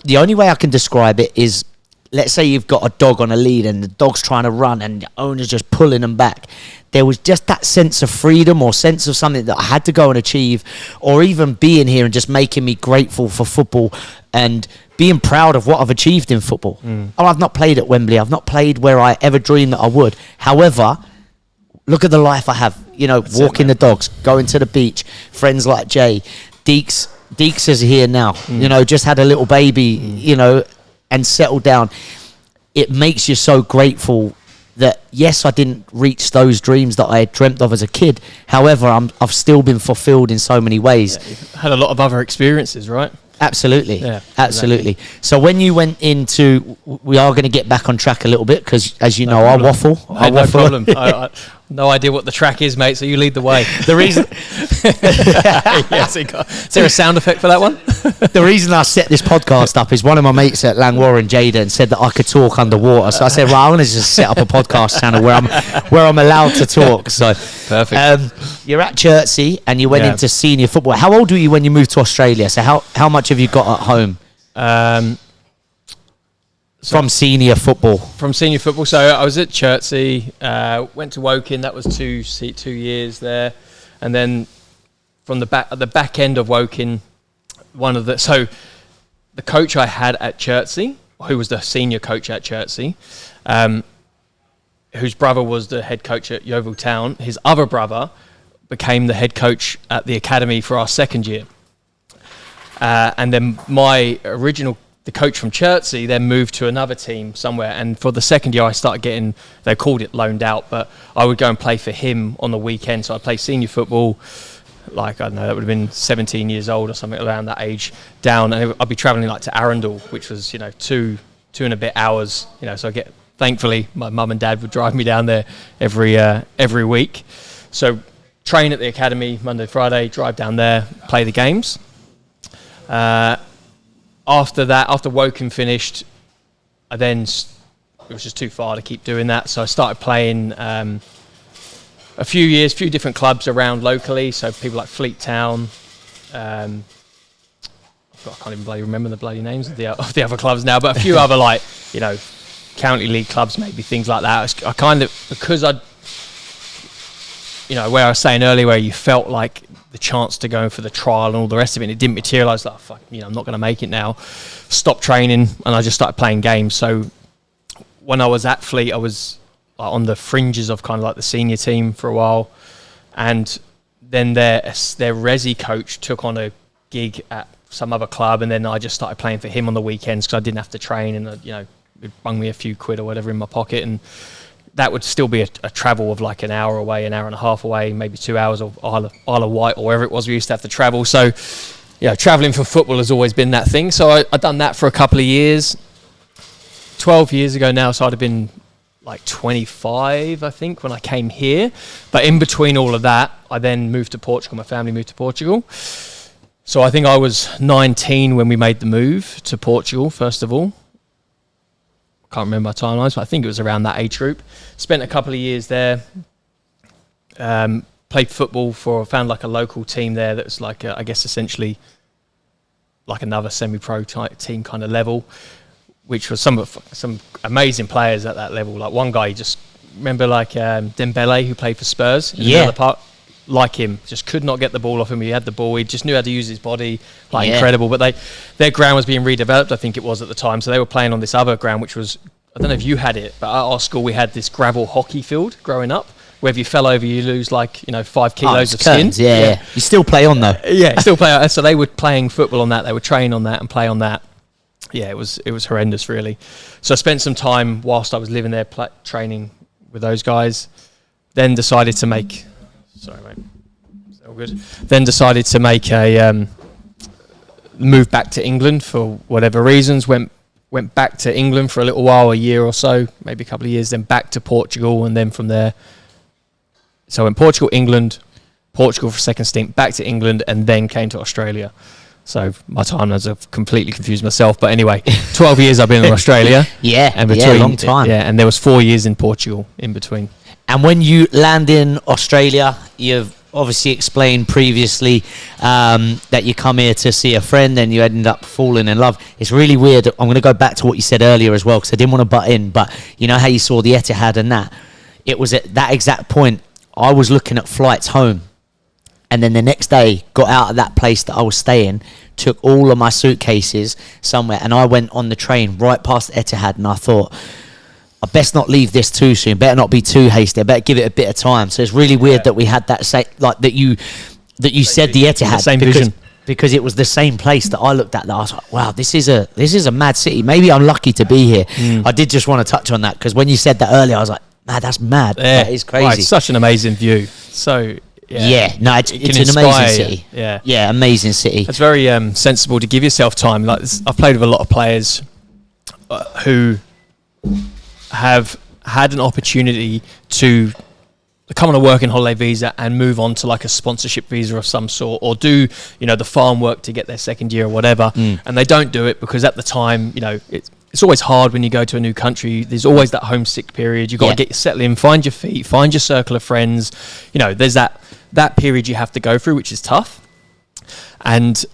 The only way I can describe it is, let's say you've got a dog on a lead and the dog's trying to run and the owner's just pulling them back. There was just that sense of freedom or sense of something that I had to go and achieve, or even being here and just making me grateful for football and being proud of what I've achieved in football. I've not played at Wembley. I've not played where I ever dreamed that I would. However, look at the life I have. Walking the dogs, going to the beach, friends like Jay. Deeks is here now. Just had a little baby, and settled down. It makes you so grateful that, yes, I didn't reach those dreams that I had dreamt of as a kid. However, I've still been fulfilled in so many ways. Yeah, you've had a lot of other experiences, right? Absolutely. Yeah, absolutely. Exactly. So when you went into... We are going to get back on track a little bit because, as you know, I waffle. No problem. I no idea what the track is, mate, so you lead the way. The reason... Is there a sound effect for that one? The reason I set this podcast up is one of my mates at Langwarrin, Jaden, said that I could talk underwater. So I said, I'm going to just set up a podcast channel where I'm allowed to talk. So perfect. You're at Chertsey and you went into senior football. How old were you when you moved to Australia? So how much have you got at home? From senior football. From senior football. So I was at Chertsey, went to Woking. That was 2 years there, and then from the back end of Woking, the coach I had at Chertsey, who was the senior coach at Chertsey, whose brother was the head coach at Yeovil Town. His other brother became the head coach at the academy for our second year, and then the coach from Chertsey then moved to another team somewhere, and for the second year I started getting, they called it loaned out, but I would go and play for him on the weekend. So I'd play senior football, like, I don't know, that would have been 17 years old or something around that age, down, and I'd be travelling like to Arundel, which was, 2 and a bit hours, so thankfully my mum and dad would drive me down there every week. So train at the academy Monday, Friday, drive down there, play the games. After that, after Woking finished, it was just too far to keep doing that. So I started playing a few different clubs around locally. So people like Fleet Town. I can't even bloody remember the bloody names of the other clubs now, but a few other like, county league clubs, maybe things like that. I kind of, because where I was saying earlier, where you felt like the chance to go for the trial and all the rest of it, and it didn't materialise, like, fuck, I'm not going to make it now. Stopped training, and I just started playing games. So when I was at Fleet, I was like on the fringes of kind of like the senior team for a while, and then their resi coach took on a gig at some other club, and then I just started playing for him on the weekends because I didn't have to train, and it bung me a few quid or whatever in my pocket, and that would still be a travel of like an hour away, an hour and a half away, maybe 2 hours of Isle of Wight or wherever it was we used to have to travel. So, travelling for football has always been that thing. So I'd done that for a couple of years. 12 years ago now, so I'd have been like 25, I think, when I came here. But in between all of that, I then moved to Portugal. My family moved to Portugal. So I think I was 19 when we made the move to Portugal, first of all. Can't remember my timelines, but I think it was around that age group. Spent a couple of years there. Played football found like a local team there that was like, I guess, essentially like another semi-pro type team kind of level, which was some amazing players at that level. Like one guy, you just remember like Dembele, who played for Spurs in another part. Like him, just could not get the ball off him. He had the ball, he just knew how to use his body, incredible. But their ground was being redeveloped, I think it was at the time. So they were playing on this other ground, which was, I don't know if you had it, but at our school we had this gravel hockey field growing up, where if you fell over, you lose 5 kilos of skin. Yeah. You still play on though. Still play. So they were playing football on that. They would train on that and play on that. Yeah, it was horrendous, really. So I spent some time whilst I was living there training with those guys. Then decided to make. Sorry, mate. Is that all good? Then decided to make a move back to England for whatever reasons. Went back to England for a little while, a year or so, maybe a couple of years. Then back to Portugal, and then from there. So in Portugal, England, Portugal for a second stint, back to England, and then came to Australia. So my timelines have completely confused myself. But anyway, 12 years I've been in Australia. A long time. Yeah, and there was 4 years in Portugal in between. And when you land in Australia, you've obviously explained previously that you come here to see a friend and you ended up falling in love. It's really weird. I'm going to go back to what you said earlier as well, because I didn't want to butt in. But you know how you saw the Etihad and that? It was at that exact point I was looking at flights home. And then the next day, got out of that place that I was staying, took all of my suitcases somewhere, and I went on the train right past Etihad, and I thought, I best not leave this too soon. Better not be too hasty. I better give it a bit of time. So it's really weird that we had that that you said the Etihad, same vision, because it was the same place that I looked at. That I was like, wow, this is a mad city. Maybe I'm lucky to be here. I did just want to touch on that because when you said that earlier, I was like, man, that's mad. Yeah. That is crazy. Right, it's such an amazing view. So. It's an amazing city. Yeah, amazing city. It's very sensible to give yourself time. Like I've played with a lot of players who have had an opportunity to come on a working holiday visa and move on to like a sponsorship visa of some sort, or do the farm work to get their second year or whatever, and they don't do it because at the time it's always hard when you go to a new country. There's always that homesick period. You've got to get settled in, find your feet, find your circle of friends. There's that period you have to go through, which is tough. And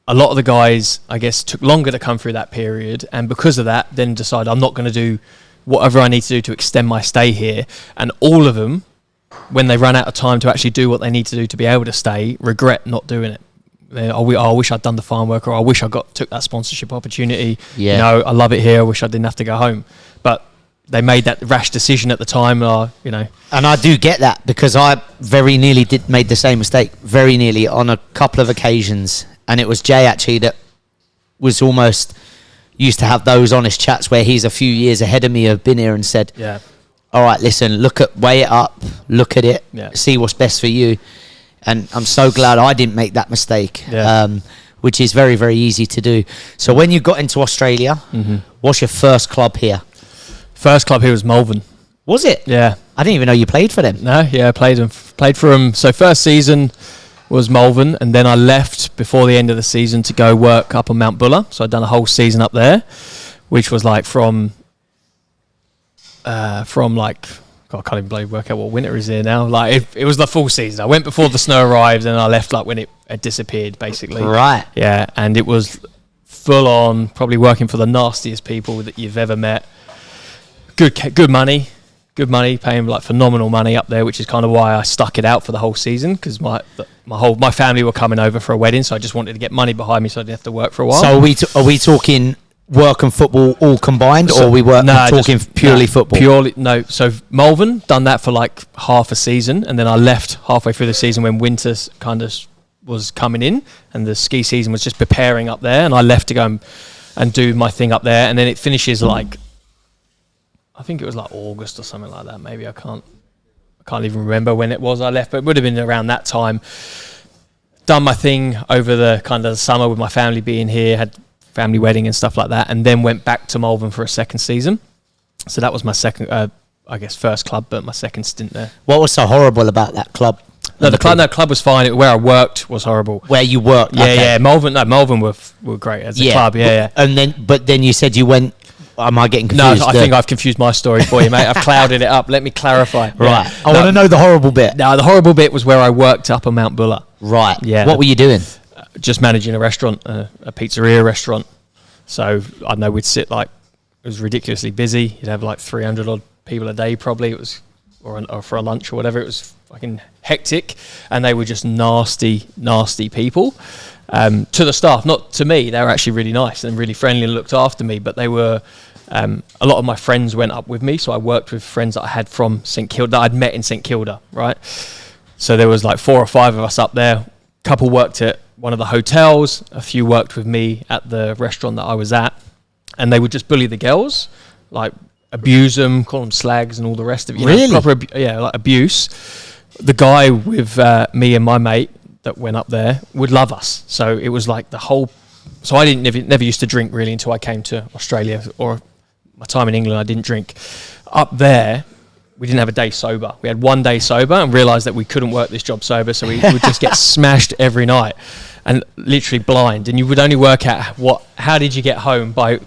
a lot of the guys, I guess, took longer to come through that period. And because of that, then decide I'm not going to do whatever I need to do to extend my stay here. And all of them, when they run out of time to actually do what they need to do to be able to stay, regret not doing it. I wish I'd done the farm work, or I wish I took that sponsorship opportunity. I love it here. I wish I didn't have to go home. But they made that rash decision at the time, And I do get that, because I very nearly made the same mistake, very nearly on a couple of occasions. And it was Jay actually that was almost used to have those honest chats where he's a few years ahead of me, have been here and said, all right, listen, weigh it up, look at it, see what's best for you. And I'm so glad I didn't make that mistake, which is very, very easy to do. So when you got into Australia, what's your first club here? First club here was Malvern. Was it? Yeah. I didn't even know you played for them. No, yeah, I played for them. So first season was Malvern, and then I left before the end of the season to go work up on Mount Buller. So I'd done a whole season up there, which was like from like, God, I can't even bloody work out what winter is here now. Like it was the full season. I went before the snow arrived, and I left like when it had disappeared, basically. Right. Yeah, and it was full on, probably working for the nastiest people that you've ever met. Good money, paying like phenomenal money up there, which is kind of why I stuck it out for the whole season, because my family were coming over for a wedding, so I just wanted to get money behind me so I didn't have to work for a while. So are we talking work and football all combined, or we talking purely football? Purely, no. So Malvern, done that for like half a season, and then I left halfway through the season when winter kind of was coming in, and the ski season was just preparing up there, and I left to go and do my thing up there, and then it finishes like, I think it was like August or something like that. Maybe I can't even remember when it was I left, but it would have been around that time. Done my thing over the kind of the summer with my family being here, had family wedding and stuff like that, and then went back to Malvern for a second season. So that was my second, I guess, first club, but my second stint there. What was so horrible about that club? No, the club was fine. Where I worked was horrible. Where you worked? Yeah, okay. Yeah. Malvern were great as a club. Yeah. But then you said you went. Am I getting confused? No, I think I've confused my story for you, mate. I've clouded it up. Let me clarify. Right. Yeah. I want to know the horrible bit. No, the horrible bit was where I worked up on Mount Buller. Right. Yeah. What were you doing? Just managing a restaurant, a pizzeria restaurant. So I know we'd sit like, it was ridiculously busy. You'd have like 300 odd people a day probably. It was, or for a lunch or whatever. It was fucking hectic, and they were just nasty people. To the staff, not to me. They were actually really nice and really friendly and looked after me, but they were, a lot of my friends went up with me, so I worked with friends that I had from St Kilda, that I'd met in St Kilda, right? So there was like 4 or 5 of us up there. A couple worked at one of the hotels, a few worked with me at the restaurant that I was at, and they would just bully the girls, like abuse them, call them slags and all the rest of it. Really? Like abuse. The guy with me and my mate that went up there would love us. So it was like the whole... So I never used to drink really until I came to Australia, or my time in England I didn't drink. Up there, we didn't have a day sober. We had 1 day sober and realised that we couldn't work this job sober, so we would just get smashed every night and literally blind. And you would only work out how did you get home by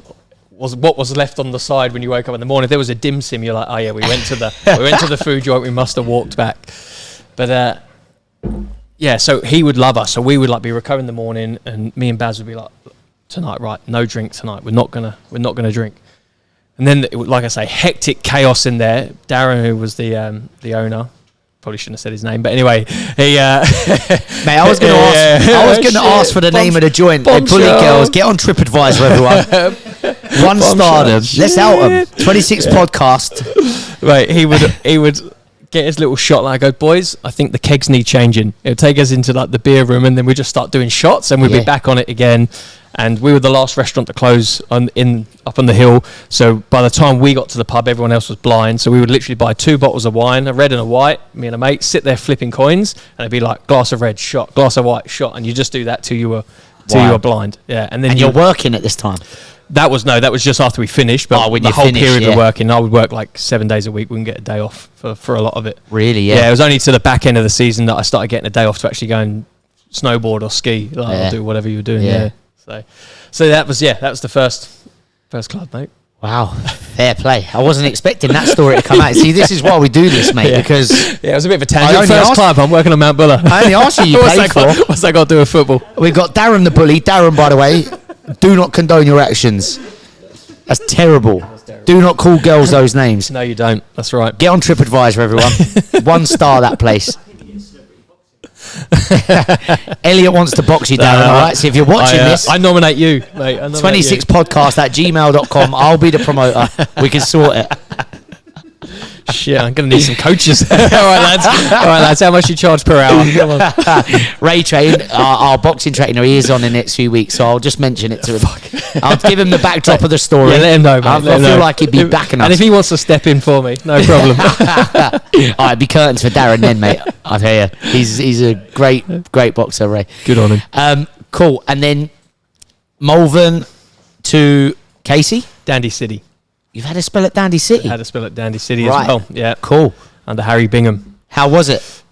what was left on the side when you woke up in the morning. If there was a dim sim, you're like, oh yeah, we went to the food joint, we must have walked back. But yeah, so he would love us. So we would like be recovering in the morning, and me and Baz would be like, tonight, right? No drink tonight. We're not gonna drink. And then, like I say, hectic chaos in there. Darren, who was the owner, probably shouldn't have said his name, but anyway, he. Mate, I was going to ask for the name of the joint. Bully Girls, get on TripAdvisor, everyone. 1 stardom. Let's out them. 26 podcast. Right, he would get his little shot, and I go, boys, I think the kegs need changing. It would take us into like the beer room, and then we'd just start doing shots, and we'd be back on it again. And we were the last restaurant to close up on the hill. So by the time we got to the pub, everyone else was blind. So we would literally buy 2 bottles of wine, a red and a white, me and a mate, sit there flipping coins, and it'd be like glass of red, shot, glass of white, shot, and you just do that till you were blind. Yeah, and then you're working at this time. That was just after we finished, but the whole period of working, I would work like 7 days a week. We wouldn't get a day off for a lot of it. Really? Yeah. Yeah, it was only to the back end of the season that I started getting a day off to actually go and snowboard or ski, or do whatever you were doing. Yeah. So that was the first club, mate. Wow, fair play. I wasn't expecting that story to come out. See, this is why we do this, mate, because... Yeah, it was a bit of a tangent. First club, I'm working on Mount Buller. I only asked you played for. What's that got to do with football? We've got Darren the bully. Darren, by the way, do not condone your actions. That's terrible. Do not call girls those names. No, you don't. That's right. Get on TripAdvisor, everyone. 1 star, that place. Elliott wants to box you, Darren, all right? So if you're watching this... I nominate you, mate. 26podcast@gmail.com. I'll be the promoter. We can sort it. Shit, I'm going to need some coaches. All right, lads. How much you charge per hour? Come on. Ray Train, our boxing trainer, he is on the next few weeks, so I'll just mention it to him. I'll give him the backdrop of the story. Yeah, let him know, mate. I feel like he'd be backing us. And if he wants to step in for me, no problem. All right, be curtains for Darren then, mate. I tell you, he's a great boxer, Ray. Good on him. Cool. And then Malvern to Casey? Dandy City. You've had a spell at Dandy City? I had a spell at Dandy City as well, yeah. Cool. under Harry Bingham. How was it?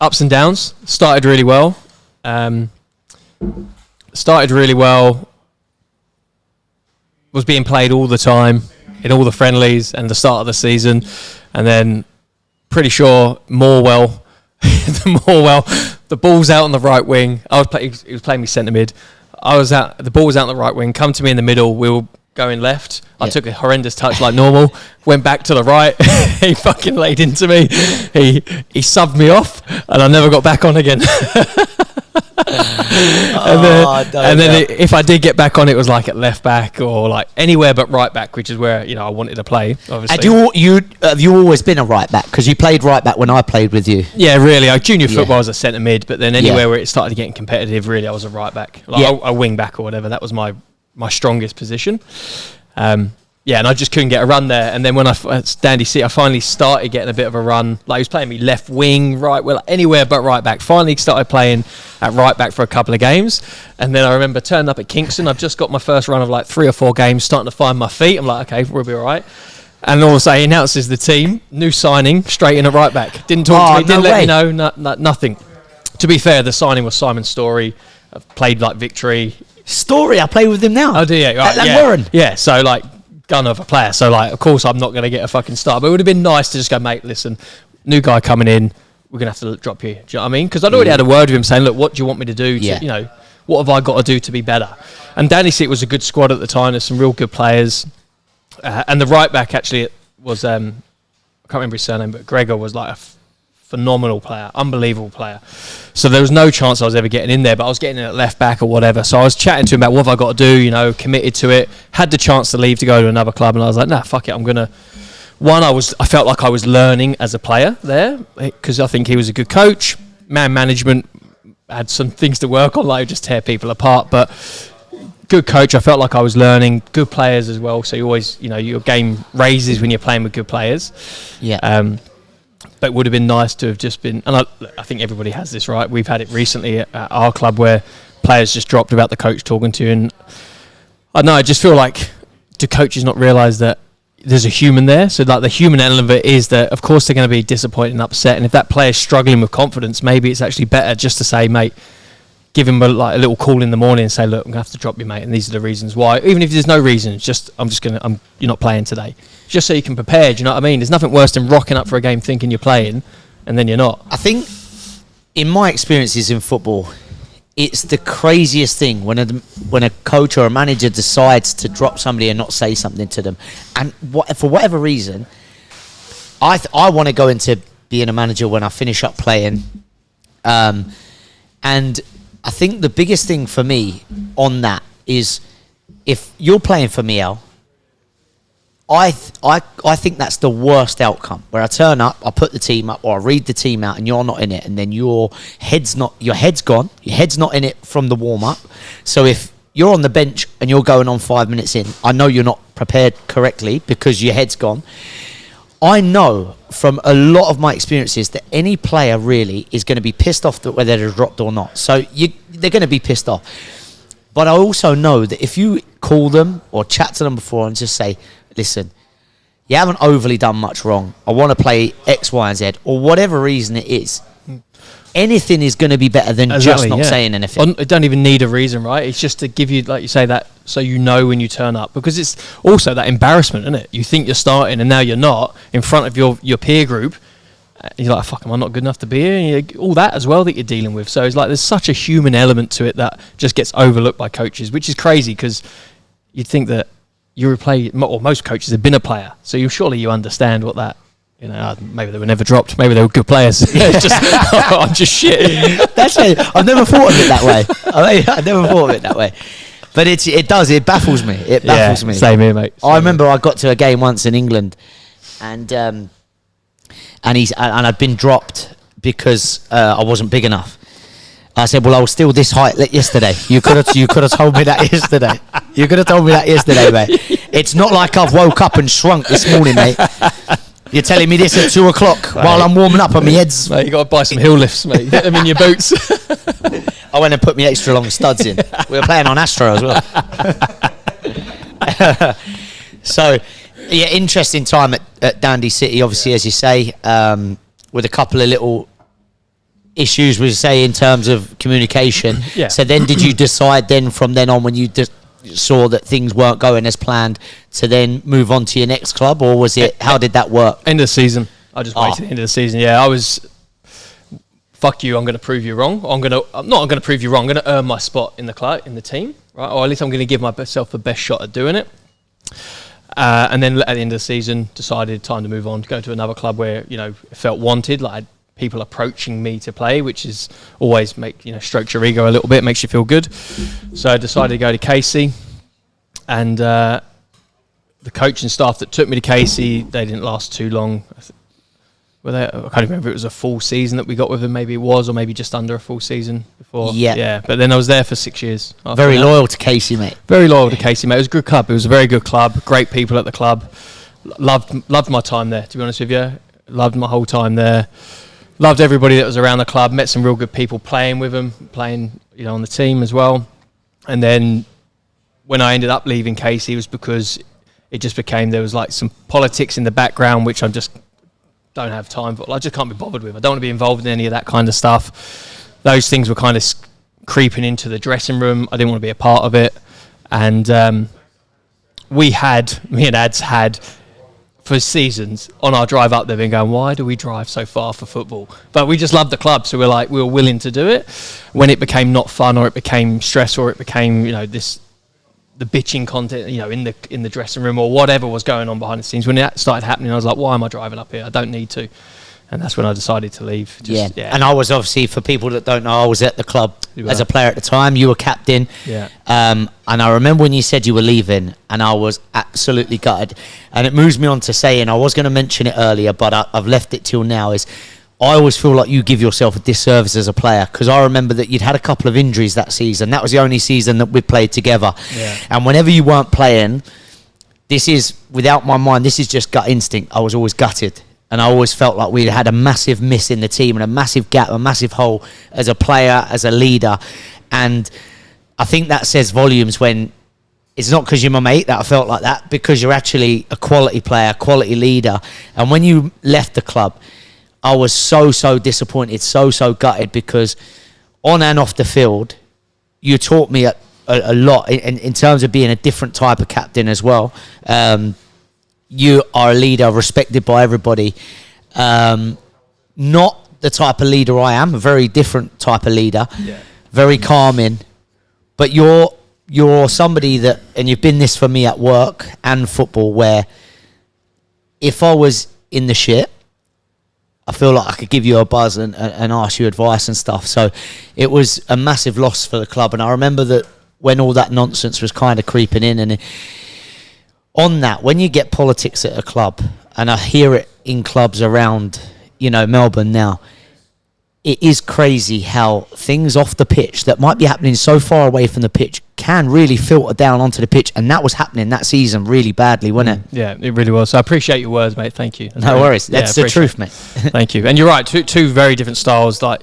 Ups and downs. Started really well. Was being played all the time in all the friendlies and the start of the season, and then pretty sure Morwell, the ball's out on the right wing. He was playing me centre mid. The ball was out on the right wing. Come to me in the middle. We were going left. I took a horrendous touch like normal. Went back to the right. He fucking laid into me. He subbed me off, and I never got back on again. and then if I did get back on, it was like at left back or like anywhere but right back, which is where I wanted to play. Obviously, have you always been a right back? Because you played right back when I played with you. Yeah, really. Junior football I was a centre mid, but then anywhere where it started getting competitive, really, I was a right back, a wing back or whatever. That was my strongest position. And I just couldn't get a run there. And then when I finally started getting a bit of a run. Like, he was playing me left wing, right, anywhere but right back. Finally started playing at right back for a couple of games. And then I remember turning up at Kingston. I've just got my first run of like 3 or 4 games, starting to find my feet. I'm like, okay, we'll be all right. And all of a sudden, he announces the team, new signing, straight in at right back. Didn't talk to me, didn't let me know, nothing. To be fair, the signing was Simon Story. I've played like Victory. Story, I play with him now. Oh, do you? Right, Warren. Yeah, so like, gun of a player. So like, of course, I'm not going to get a fucking start. But it would have been nice to just go, mate, listen, new guy coming in, we're going to have to drop you. Do you know what I mean? Because I'd already had a word with him saying, look, what do you want me to do? What have I got to do to be better? And Danny Seat was a good squad at the time. There's some real good players. And the right back actually was, I can't remember his surname, but Gregor was like a phenomenal player, unbelievable player. So there was no chance I was ever getting in there, but I was getting in at left back or whatever. So I was chatting to him about what have I got to do, committed to it. Had the chance to leave to go to another club, and I was like, nah, fuck it, I'm gonna. I felt like I was learning as a player there, because I think he was a good coach. Man management had some things to work on, like just tear people apart, but good coach. I felt like I was learning. Good players as well. So you always, your game raises when you're playing with good players. Yeah. But it would have been nice to have just been, and I think everybody has this, right? We've had it recently at our club where players just dropped about the coach talking to you, and I don't know, I just feel like, do coaches not realise that there's a human there? So like the human element of it is that, of course, they're going to be disappointed and upset, and if that player's struggling with confidence, maybe it's actually better just to say, mate, give him a little call in the morning and say, look, I'm going to have to drop you, mate, and these are the reasons why. Even if there's no reason, it's just, you're not playing today. Just so you can prepare, do you know what I mean? There's nothing worse than rocking up for a game thinking you're playing and then you're not. I think, in my experiences in football, it's the craziest thing when a coach or a manager decides to drop somebody and not say something to them. And for whatever reason, I want to go into being a manager when I finish up playing. And I think the biggest thing for me on that is, if you're playing for me, Al, I think that's the worst outcome, where I turn up, I put the team up, or I read the team out, and you're not in it, and then your head's gone, your head's not in it from the warm-up. So if you're on the bench and you're going on 5 minutes in, I know you're not prepared correctly because your head's gone. I know from a lot of my experiences that any player really is going to be pissed off that whether they're dropped or not. So they're going to be pissed off. But I also know that if you call them or chat to them before and just say, listen, you haven't overly done much wrong, I want to play X, Y, and Z, or whatever reason it is, anything is going to be better than just not saying anything. It don't even need a reason, right? It's just to give you, like you say, that so you know when you turn up. Because it's also that embarrassment, isn't it? You think you're starting and now you're not in front of your peer group. You're like, fuck, am I not good enough to be here? And all that as well that you're dealing with. So it's like there's such a human element to it that just gets overlooked by coaches, which is crazy, because you'd think that you're a player, or most coaches have been a player. So surely you understand what that, maybe they were never dropped. Maybe they were good players. It's just, I'm just shit. That's it. I've never thought of it that way. I never thought of it that way. But it baffles me. It baffles me. Same here, mate. I remember I got to a game once in England, and I'd been dropped because I wasn't big enough. I said, well, I was still this height yesterday. You could have told me that yesterday. You could have told me that yesterday, mate. It's not like I've woke up and shrunk this morning, mate. You're telling me this at 2 o'clock while I'm warming up and my head's... Mate, you got to buy some hill lifts, mate. Get them in your boots. I went and put me extra long studs in. We were playing on Astro as well. So Yeah, interesting time at Dandy City, obviously, as you say, with a couple of little issues, we say, in terms of communication. Yeah. So then did you decide then from then on, when you saw that things weren't going as planned, to then move on to your next club, or was it, how did that work? End of the season. I just waited to the end of the season. Yeah, I was, fuck you, I'm going to prove you wrong. I'm going to prove you wrong. I'm going to earn my spot in the club, in the team, right? Or at least I'm going to give myself the best shot at doing it. And then at the end of the season, decided time to move on, to go to another club where, it felt wanted, like I had people approaching me to play, which is always strokes your ego a little bit, makes you feel good. So I decided to go to Casey, and the coaching staff that took me to Casey, they didn't last too long. I can't remember if it was a full season that we got with them. Maybe it was, or maybe just under a full season before. Yeah. But then I was there for 6 years. Very loyal to Casey, mate. Very loyal to Casey, mate. It was a good club. It was a very good club. Great people at the club. Loved my time there, to be honest with you. Loved my whole time there. Loved everybody that was around the club. Met some real good people playing with them, playing on the team as well. And then when I ended up leaving Casey, it was because it just became, there was like some politics in the background, which I just don't have time for. I just can't be bothered with. I don't want to be involved in any of that kind of stuff. Those things were kind of creeping into the dressing room. I didn't want to be a part of it. And me and Ads had, for seasons, on our drive up there, been going, why do we drive so far for football? But we just loved the club, so we were willing to do it. When it became not fun, or it became stressful, or it became the bitching content, in the dressing room, or whatever was going on behind the scenes, when that started happening, I was like, why am I driving up here? I don't need to. And that's when I decided to leave. And I was, obviously, for people that don't know, I was at the club as a player at the time. You were captain. Yeah. And I remember when you said you were leaving, and I was absolutely gutted. And it moves me on to saying, I was going to mention it earlier, but I've left it till now, is I always feel like you give yourself a disservice as a player, because I remember that you'd had a couple of injuries that season. That was the only season that we played together. Yeah. And whenever you weren't playing, this is, without my mind, this is just gut instinct. I was always gutted. And I always felt like we had a massive miss in the team, and a massive gap, a massive hole as a player, as a leader. And I think that says volumes when it's not because you're my mate that I felt like that, because you're actually a quality player, quality leader. And when you left the club, I was so disappointed, so gutted, because on and off the field, you taught me a lot in terms of being a different type of captain as well. You are a leader respected by everybody. Not the type of leader I am, a very different type of leader. Yeah. Very calming. But you're somebody that, and you've been this for me at work and football, where if I was in the shit, I feel like I could give you a buzz and ask you advice and stuff. So it was a massive loss for the club. And I remember that when all that nonsense was kind of creeping in, and on that, when you get politics at a club, and I hear it in clubs around, Melbourne now, it is crazy how things off the pitch that might be happening so far away from the pitch can really filter down onto the pitch. And that was happening that season really badly, wasn't it? Yeah, it really was. So I appreciate your words, mate. Thank you. No worries. That's the truth, mate. Thank you. And you're right, two very different styles. Like,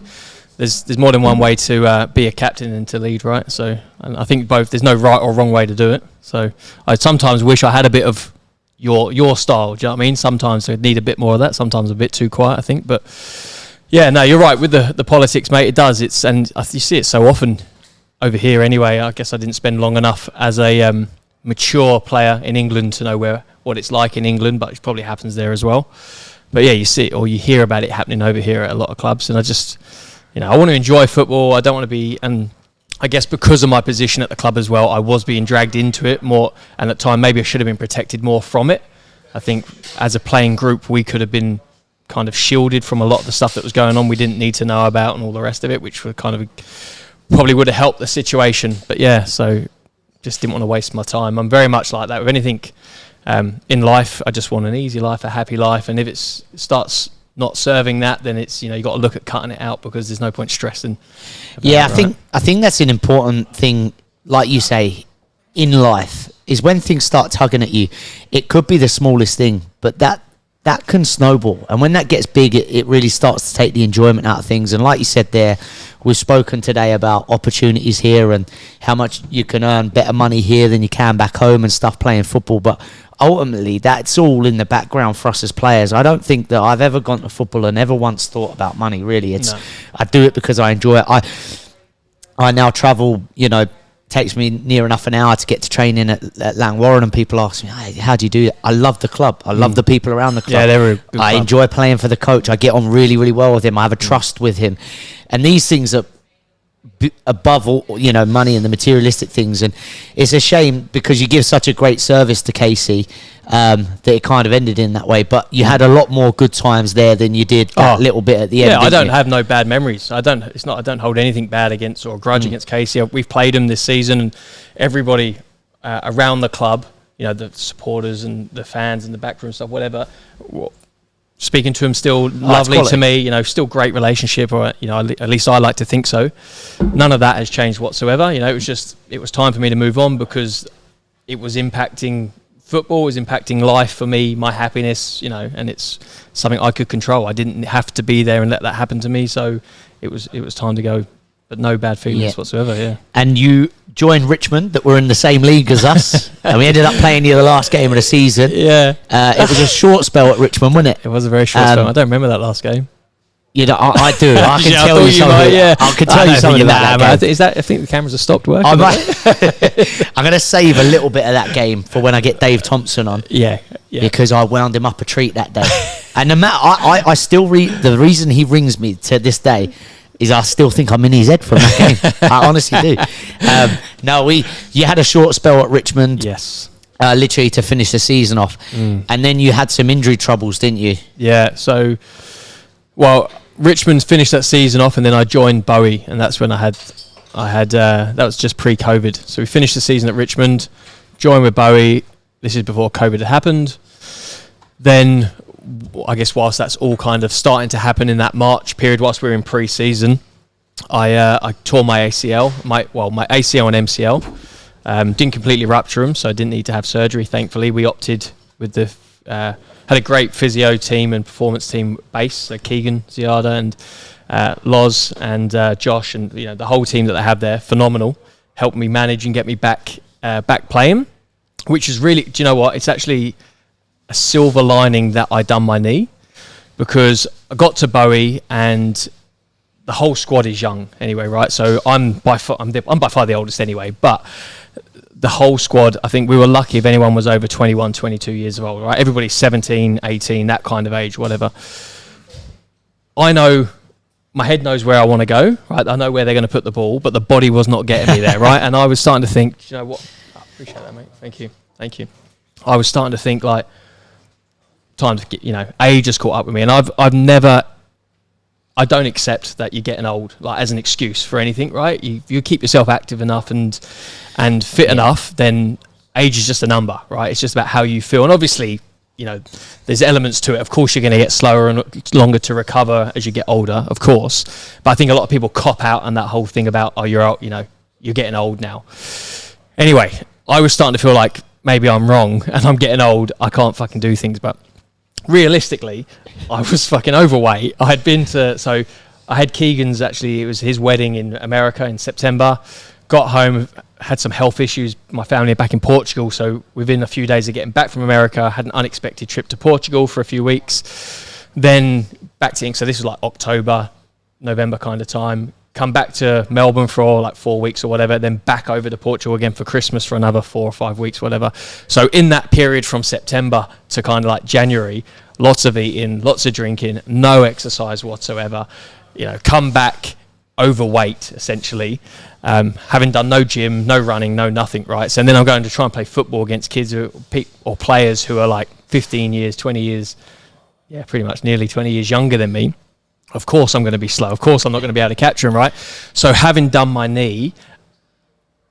there's more than one way to be a captain and to lead, right? So, and I think there's no right or wrong way to do it. So I sometimes wish I had a bit of your style. Do you know what I mean? Sometimes I need a bit more of that. Sometimes a bit too quiet, I think. But yeah, no, you're right with the politics, mate. It does. You see it so often over here anyway. I guess I didn't spend long enough as a mature player in England to know what it's like in England, but it probably happens there as well. But yeah, you see it, or you hear about it happening over here at a lot of clubs. And I just, I want to enjoy football. I don't want to be, and I guess because of my position at the club as well, I was being dragged into it more. And at the time, maybe I should have been protected more from it. I think as a playing group, we could have been kind of shielded from a lot of the stuff that was going on we didn't need to know about, and all the rest of it, which would kind of probably would have helped the situation. But yeah, so just didn't want to waste my time. I'm very much like that with anything in life. I just want an easy life, a happy life, and if it starts not serving that, then it's you got to look at cutting it out, because there's no point stressing about it, I think that's an important thing, like you say, in life, is when things start tugging at you. It could be the smallest thing, but that can snowball, and when that gets big, it really starts to take the enjoyment out of things. And like you said there, we've spoken today about opportunities here and how much you can earn better money here than you can back home and stuff playing football. But ultimately that's all in the background for us as players. I don't think that I've ever gone to football and never once thought about money, really. I do it because I enjoy it. I now travel, takes me near enough an hour to get to training at Langwarren, and people ask me, hey, how do you do it? I love the club. I love the people around the club. Yeah, they're a good club. enjoy playing for the coach. I get on really, really well with him. I have a trust with him. And these things are above all, money and the materialistic things. And it's a shame because you give such a great service to Casey that it kind of ended in that way. But you had a lot more good times there than you did that little bit at the end. Yeah, I don't have no bad memories. I don't hold anything bad against or grudge against Casey. We've played him this season, and everybody around the club, the supporters and the fans and the backroom stuff, whatever. Speaking to him still lovely to me, still great relationship, or at least I like to think so. None of that has changed whatsoever. It was time for me to move on because it was impacting football, it was impacting life for me, my happiness, and it's something I could control. I didn't have to be there and let that happen to me, so it was time to go. But no bad feelings whatsoever. Yeah. And you joined Richmond, that were in the same league as us, and we ended up playing you the last game of the season. Yeah. It was a short spell at Richmond, wasn't it? It was a very short spell. I don't remember that last game. I do. I can tell you something. I can tell you something about that game. I think the cameras have stopped working. I'm going to save a little bit of that game for when I get Dave Thompson on. Yeah. Because I wound him up a treat that day. And the I still the reason he rings me to this day is I still think I'm in his head from that game. I honestly do. You had a short spell at Richmond. Yes. Literally to finish the season off. And then you had some injury troubles, didn't you? Yeah. So, Richmond finished that season off, and then I joined Bowie, and that's when I had that was just pre-COVID. So we finished the season at Richmond, joined with Bowie. This is before COVID had happened. Then, I guess whilst that's all kind of starting to happen in that March period, whilst we were in pre-season, I tore my ACL, my ACL and MCL. Didn't completely rupture them, so I didn't need to have surgery. Thankfully, we opted with the had a great physio team and performance team base. So Keegan, Ziada, and Loz and Josh, and the whole team that they have there, phenomenal. Helped me manage and get me back playing, which is really. Do you know what? It's actually a silver lining that I done my knee, because I got to Bowie and the whole squad is young anyway, right? So I'm by far the oldest anyway, but the whole squad, I think we were lucky if anyone was over 21, 22 years old, right? Everybody's 17, 18, that kind of age, whatever. I know, my head knows where I want to go, right? I know where they're going to put the ball, but the body was not getting me there, right? And I was starting to think, you know what? I appreciate that, mate. Thank you. I was starting to think like, time to get, age has caught up with me. And I don't accept that you're getting old, like as an excuse for anything, right? You keep yourself active enough and fit enough, then age is just a number, right? It's just about how you feel. And obviously, there's elements to it. Of course, you're going to get slower and longer to recover as you get older, of course. But I think a lot of people cop out on that whole thing about, oh, you're out, you're getting old now. Anyway, I was starting to feel like maybe I'm wrong and I'm getting old. I can't fucking do things, but realistically, I was fucking overweight. I had Keegan's, actually, it was his wedding in America in September. Got home, had some health issues. My family are back in Portugal, so within a few days of getting back from America, I had an unexpected trip to Portugal for a few weeks. Then back to England, so this was like October, November kind of time. Come back to Melbourne for like 4 weeks or whatever, then back over to Portugal again for Christmas for another 4 or 5 weeks, whatever. So in that period from September to kind of like January, lots of eating, lots of drinking, no exercise whatsoever. Come back overweight, essentially, having done no gym, no running, no nothing, right? So then I'm going to try and play football against kids or players who are like 15 years, 20 years, pretty much nearly 20 years younger than me. Of course I'm going to be slow. Of course I'm not going to be able to capture him, right? So having done my knee,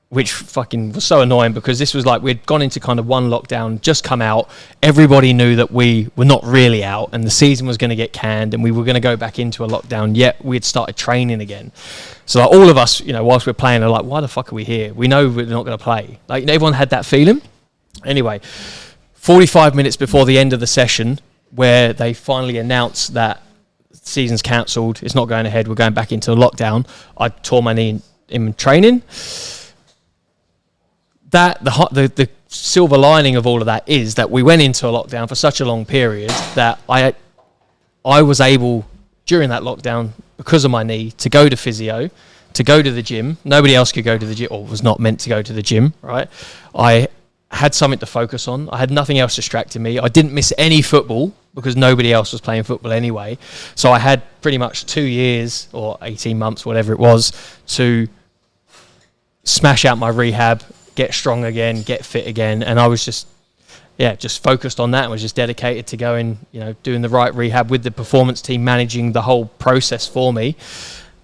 which fucking was so annoying, because this was like we'd gone into kind of one lockdown, just come out. Everybody knew that we were not really out and the season was going to get canned and we were going to go back into a lockdown, yet we had started training again. So like all of us, whilst we're playing, are like, why the fuck are we here? We know we're not going to play. Like everyone had that feeling. Anyway, 45 minutes before the end of the session, where they finally announced that season's cancelled, it's not going ahead, we're going back into a lockdown, I tore my knee in training. the silver lining of all of that is that we went into a lockdown for such a long period that I was able during that lockdown, because of my knee, to go to physio, to go to the gym. Nobody else could go to the gym, or was not meant to go to the gym, right? I had something to focus on. I had nothing else distracting me. I didn't miss any football because nobody else was playing football anyway. So I had pretty much 2 years or 18 months, whatever it was, to smash out my rehab, get strong again, get fit again. And I was just focused on that and was just dedicated to going, doing the right rehab with the performance team, managing the whole process for me.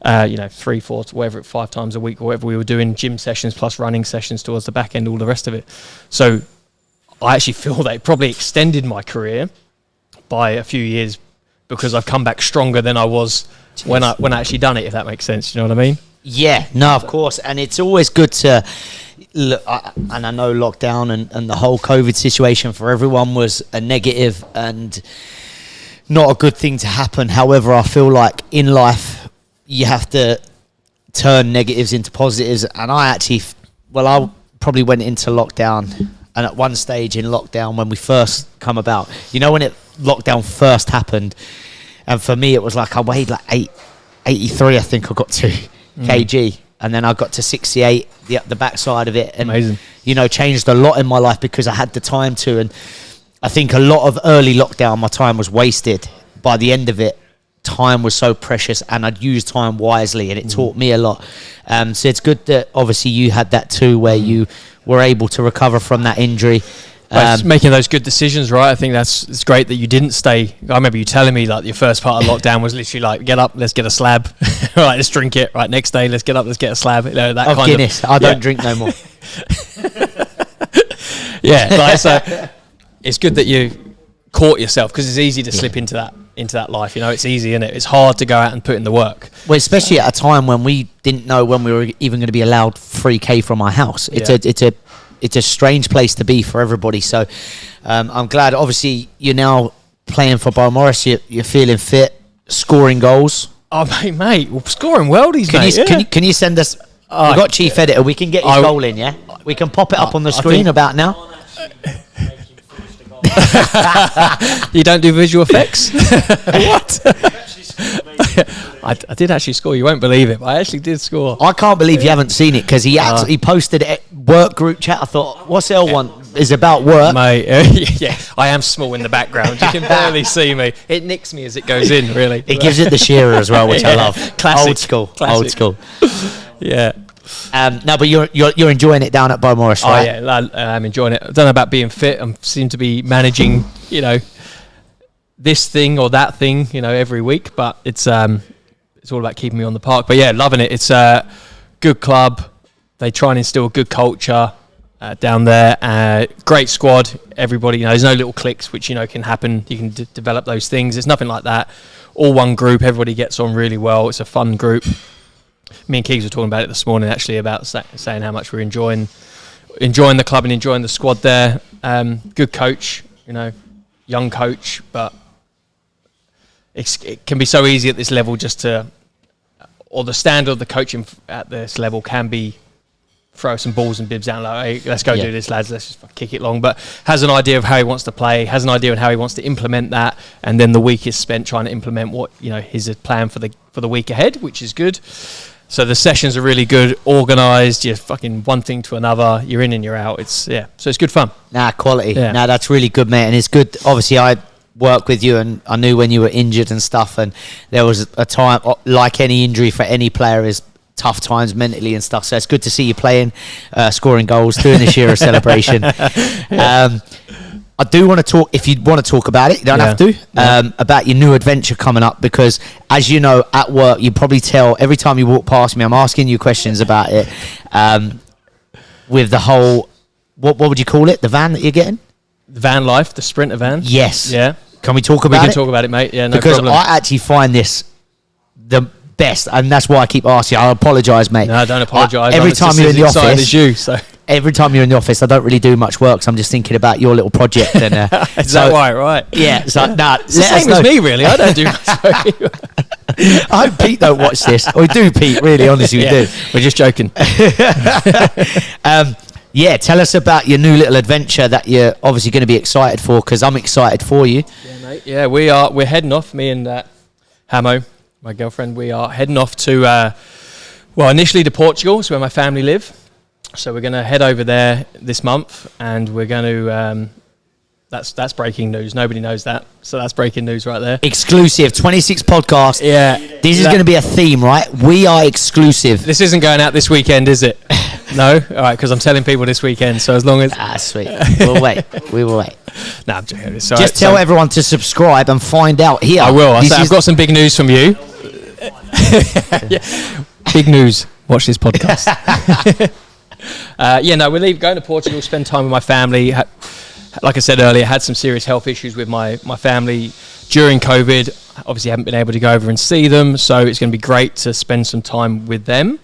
3, 4, whatever, 5 times a week or whatever we were doing, gym sessions plus running sessions towards the back end, all the rest of it. So I actually feel that it probably extended my career by a few years because I've come back stronger than I was when I actually done it, if that makes sense. You know what I mean? Yeah, no, of course. And it's always good to look, and I know lockdown and the whole COVID situation for everyone was a negative and not a good thing to happen. However, I feel like in life, you have to turn negatives into positives. And I probably went into lockdown. And at one stage in lockdown, when we first come about, when lockdown first happened, and for me, it was like I weighed like 83, I think I got to kg. And then I got to 68, the backside of it. And, amazing. Changed a lot in my life because I had the time to. And I think a lot of early lockdown, my time was wasted. By the end of it, time was so precious and I'd used time wisely, and it taught me a lot. So it's good that obviously you had that too, where you were able to recover from that injury. Just making those good decisions, right? I think it's great that you didn't stay. I remember you telling me like your first part of lockdown was literally like, get up, let's get a slab. Right, let's drink it. Right, next day, let's get up, let's get a slab. That kind Guinness. I don't drink no more. Yeah, so it's good that you caught yourself, because it's easy to slip into that life. It's easy, isn't it? It's hard to go out and put in the work. Well, especially at a time when we didn't know when we were even going to be allowed 3K from our house. It's a strange place to be for everybody. So I'm glad. Obviously, you're now playing for Balmoral. You're feeling fit, scoring goals. Oh, mate, scoring worldies, mate. Can you send us? We've got chief editor. We can get his goal in, yeah? We can pop it up on the screen about now. You don't do visual effects? What? I did actually score. You won't believe it, but I actually did score. I can't believe you haven't seen it, because he posted it work group chat. I thought, what's L1? Is about work, mate. Yeah, I am small in the background. You can barely see me. It nicks me as it goes in. Really, it gives it the shearer as well, which I love. Classic. Old school. Yeah. No, but you're enjoying it down at Balmoral, right? Oh yeah, I'm enjoying it. I don't know about being fit. I seem to be managing, this thing or that thing, every week. But it's all about keeping me on the park. But yeah, loving it. It's a good club. They try and instill a good culture down there. Great squad. Everybody, there's no little cliques, which can happen. You can develop those things. It's nothing like that. All one group. Everybody gets on really well. It's a fun group. Me and Keegs were talking about it this morning, actually, about saying how much we're enjoying the club and enjoying the squad there. Good coach, young coach, but it can be so easy at this level or the standard of the coaching at this level can be throw some balls and bibs down, like, hey, let's go do this, lads, let's just kick it long. But has an idea of how he wants to play, has an idea of how he wants to implement that, and then the week is spent trying to implement what his plan for the week ahead, which is good. So the sessions are really good, organised. You're fucking one thing to another. You're in and you're out. So it's good fun. Quality. Yeah. That's really good, mate. And it's good. Obviously, I worked with you, and I knew when you were injured and stuff. And there was a time, like any injury for any player, is tough times mentally and stuff. So it's good to see you playing, scoring goals, doing the Shearer celebration. I do want to talk, if you want to talk about it, you don't have to, about your new adventure coming up, because as you know, at work, you probably tell every time you walk past me, I'm asking you questions about it, with the whole, what would you call it, the van that you're getting? The van life, the Sprinter van. Yes. Yeah. Can we talk about it? We can talk about it, mate. Yeah, no because problem. I actually find this the best, and that's why I keep asking. I apologise, mate. No, don't apologise. Every time you're in the office, as you, so. Every time you're in the office, I don't really do much work, so I'm just thinking about your little project. And is that right? Yeah. So it's the same as me, really. I don't do much work. I hope Pete don't watch this. We do, Pete. Really, honestly, we do. We're just joking. Yeah, tell us about your new little adventure that you're obviously going to be excited for, because I'm excited for you. Yeah, mate. Yeah, we're heading off. Me and Hamo, my girlfriend, we are heading off to initially to Portugal, so where my family live. So we're going to head over there this month, and we're going to. That's breaking news. Nobody knows that, so that's breaking news right there. Exclusive 26 podcast. Yeah, this is going to be a theme, right? We are exclusive. This isn't going out this weekend, is it? No, all right, because I'm telling people this weekend. So as long as sweet, we'll wait. We will wait. No, I'm joking. Just tell everyone to subscribe and find out here. I will. I've got some big news from you. Yeah. Big news. Watch this podcast. We're going to Portugal, spend time with my family. Like I said earlier, had some serious health issues with my family during COVID. Obviously, haven't been able to go over and see them, so it's going to be great to spend some time with them.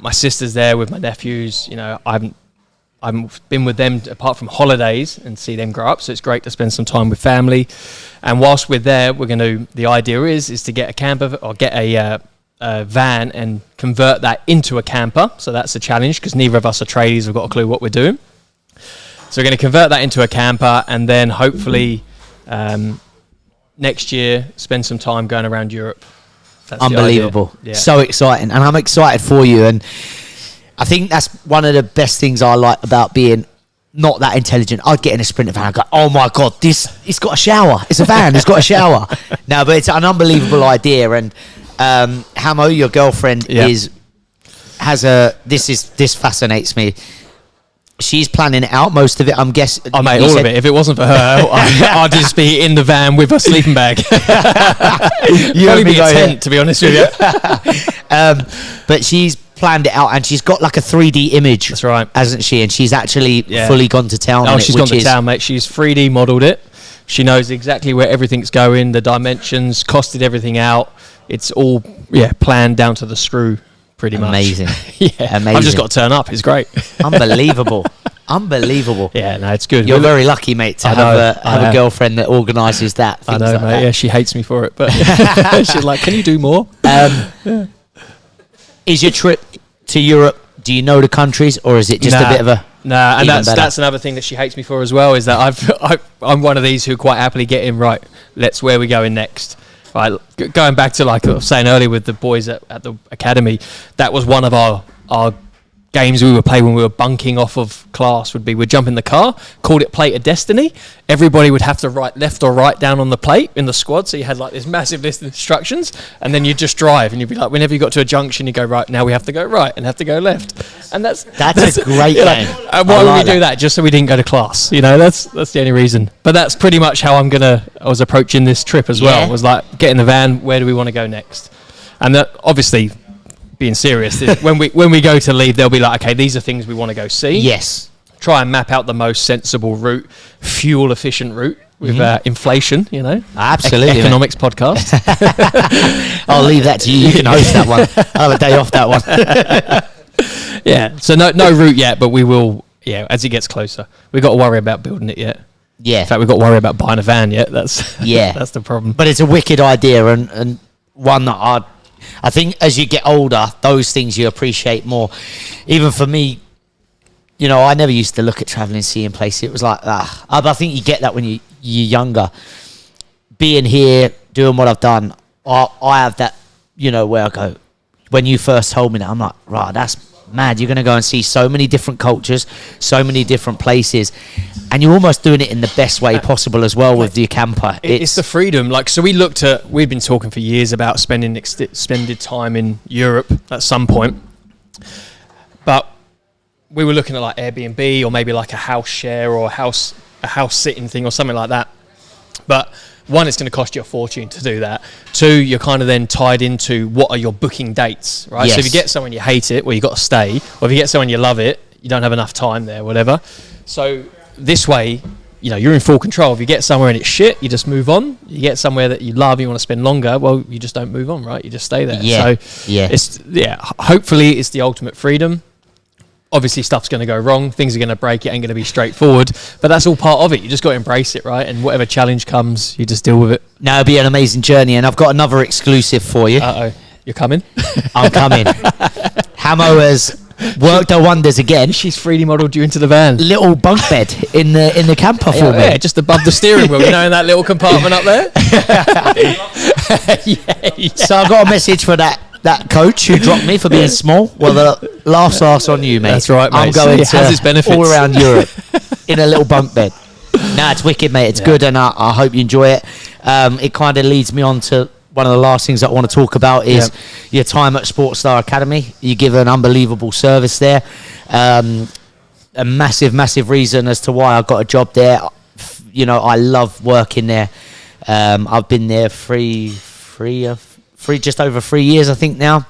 My sister's there with my nephews. You know, I've been with them apart from holidays and see them grow up, so it's great to spend some time with family. And whilst we're there, the idea is to get a camper or get a van and convert that into a camper. So that's a challenge because neither of us are tradies. We've got a clue what we're doing. So we're going to convert that into a camper, and then hopefully next year spend some time going around Europe. That's unbelievable. Yeah. So exciting, and I'm excited for you. And I think that's one of the best things I like about being not that intelligent. I'd get in a Sprinter van and go, oh my God, it's got a shower. It's a van, it's got a shower. No, but it's an unbelievable idea. And Hamo, your girlfriend, this fascinates me. She's planning it out, most of it, I'm guessing. Oh, mate, all of it. If it wasn't for her, I'd just be in the van with a sleeping bag. You'd probably be a tent, to be honest with you. But she's planned it out, and she's got like a 3D image. That's right. Hasn't she? And she's actually fully gone to town on it. She's gone to town, mate. She's 3D modelled it. She knows exactly where everything's going, the dimensions, costed everything out. It's all, planned down to the screw. Pretty much. Amazing. Amazing. I've just got to turn up. It's great. Unbelievable. Unbelievable. Yeah, no, it's good. You're very lucky, mate, to have a girlfriend that organises that. I know, like mate. that. Yeah, she hates me for it, but she's like, "Can you do more?" Is your trip to Europe? Do you know the countries, or is it just a bit of a? Nah, and that's another thing that she hates me for as well. Is that I'm one of these who quite happily get in right. Where we going next? Right, going back to like I was saying earlier with the boys at the academy, that was one of our games we would play when we were bunking off of class. We'd jump in the car, called it Plate of Destiny. Everybody would have to write left or right down on the plate in the squad, so you had like this massive list of instructions, and then you'd just drive, and you'd be like, whenever you got to a junction, you go right. Now we have to go right and have to go left, and that's a great game. And why would we do that? Just so we didn't go to class, you know? That's the only reason. But that's pretty much how I was approaching this trip as well. Was like, get in the van. Where do we want to go next? And that obviously, being serious, when we go to leave, they'll be like, okay, these are things we want to go see. Yes. Try and map out the most sensible route, fuel efficient route with inflation, you know. Absolutely. Economics podcast. I'll leave that to you. You can host that one. I'll have a day off that one. Yeah. So no route yet, but we will. Yeah, as it gets closer, we've got to worry about building it yet. Yeah. In fact, we've got to worry about buying a van yet. That's that's the problem. But it's a wicked idea, and one that I think as you get older, those things you appreciate more. Even for me, you know, I never used to look at travelling, seeing places. It was like, I think you get that when you're younger. Being here, doing what I've done, I have that, you know, where I go, when you first told me that, I'm like, right, that's mad. You're going to go and see so many different cultures, so many different places, and you're almost doing it in the best way possible as well with your camper. It's the freedom. Like, so we've been talking for years about spending extended time in Europe at some point, but we were looking at like Airbnb or maybe like a house share or a house sitting thing or something like that. But one, it's going to cost you a fortune to do that. Two, you're kind of then tied into what are your booking dates, right? Yes. So if you get someone you hate it, well, you got to stay. Or if you get someone you love it, you don't have enough time there, whatever. So this way, you know, you're in full control. If you get somewhere and it's shit, you just move on. You get somewhere that you love, you want to spend longer, well, you just don't move on, right? You just stay there. Yeah. So hopefully it's the ultimate freedom. Obviously, stuff's going to go wrong. Things are going to break. It ain't going to be straightforward. But that's all part of it. You just got to embrace it, right? And whatever challenge comes, you just deal with it. Now it'll be an amazing journey. And I've got another exclusive for you. Uh-oh. You're coming? I'm coming. Hamo has worked her wonders again. She's 3D modelled you into the van. Little bunk bed in the camper for me. Yeah, just above the steering wheel, you know, in that little compartment up there. So I got a message for that coach who dropped me for being small. Well, the laughs on you, mate. That's right, mate. I'm going So it has its benefits. all around Europe in a little bunk bed. Nah, it's wicked, mate. It's good, and I hope you enjoy it. It kind of leads me on to one of the last things that I want to talk about is your time at Sports Star Academy. You give an unbelievable service there. A massive reason as to why I got a job there. You know, I love working there. I've been there just over 3 years, I think now.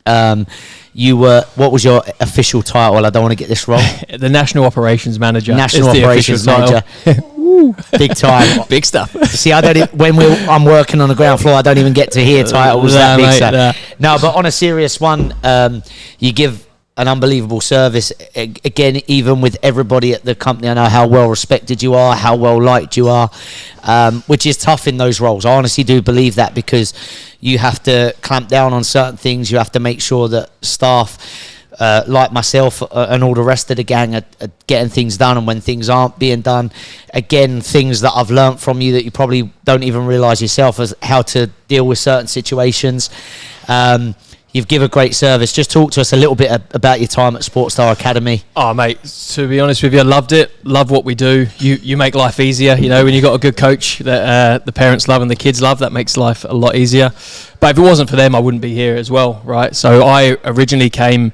What was your official title? I don't want to get this wrong. The National Operations Manager. National Operations Manager. Big time. Big stuff. See, I'm working on the ground floor, I don't even get to hear titles that big. Mate, no, but on a serious one, you give an unbelievable service. Again, even with everybody at the company, I know how well respected you are, how well liked you are, which is tough in those roles. I honestly do believe that, because you have to clamp down on certain things. You have to make sure that staff like myself and all the rest of the gang are getting things done, and when things aren't being done, again, things that I've learnt from you that you probably don't even realise yourself, as how to deal with certain situations. You've given a great service. Just talk to us a little bit about your time at Sports Star Academy. Oh, mate, to be honest with you, I loved it. Love what we do. You make life easier. You know, when you've got a good coach that the parents love and the kids love, that makes life a lot easier. But if it wasn't for them, I wouldn't be here as well, right? So I originally came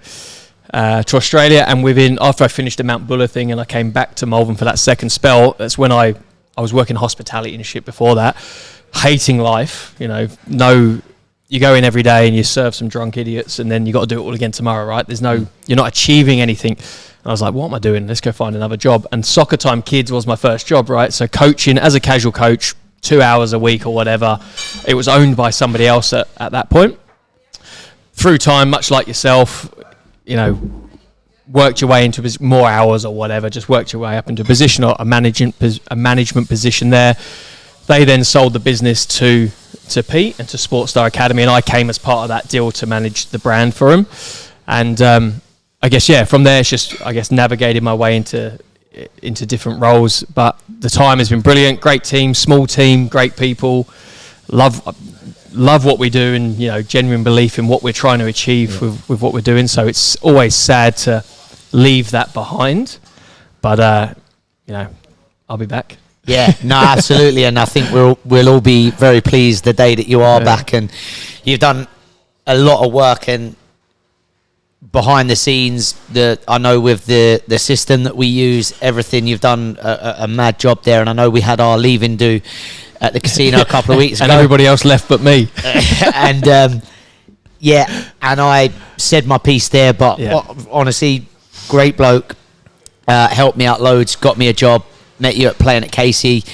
to Australia, and after I finished the Mount Buller thing and I came back to Malvern for that second spell, that's when I was working hospitality and shit before that, hating life, you know, you go in every day and you serve some drunk idiots, and then you got to do it all again tomorrow, right? You're not achieving anything. And I was like, what am I doing? Let's go find another job. And Soccer Time Kids was my first job, right? So coaching as a casual coach, 2 hours a week or whatever. It was owned by somebody else at that point. Through time, much like yourself, you know, worked your way into more hours or whatever, just worked your way up into a position or a management position there. They then sold the business to Pete and to Sports Star Academy, and I came as part of that deal to manage the brand for him. And I guess, from there, it's just, navigated my way into different roles. But the time has been brilliant. Great team, small team, great people. Love what we do, and, you know, genuine belief in what we're trying to achieve with what we're doing. So it's always sad to leave that behind. But, you know, I'll be back. Yeah, no, absolutely, and I think we'll all be very pleased the day that you are back, and you've done a lot of work and behind the scenes. I know with the system that we use, everything, you've done a mad job there, and I know we had our leaving do at the casino a couple of weeks ago, and everybody else left but me. And and I said my piece there, but honestly, great bloke, helped me out loads, got me a job. Met you playing at Casey.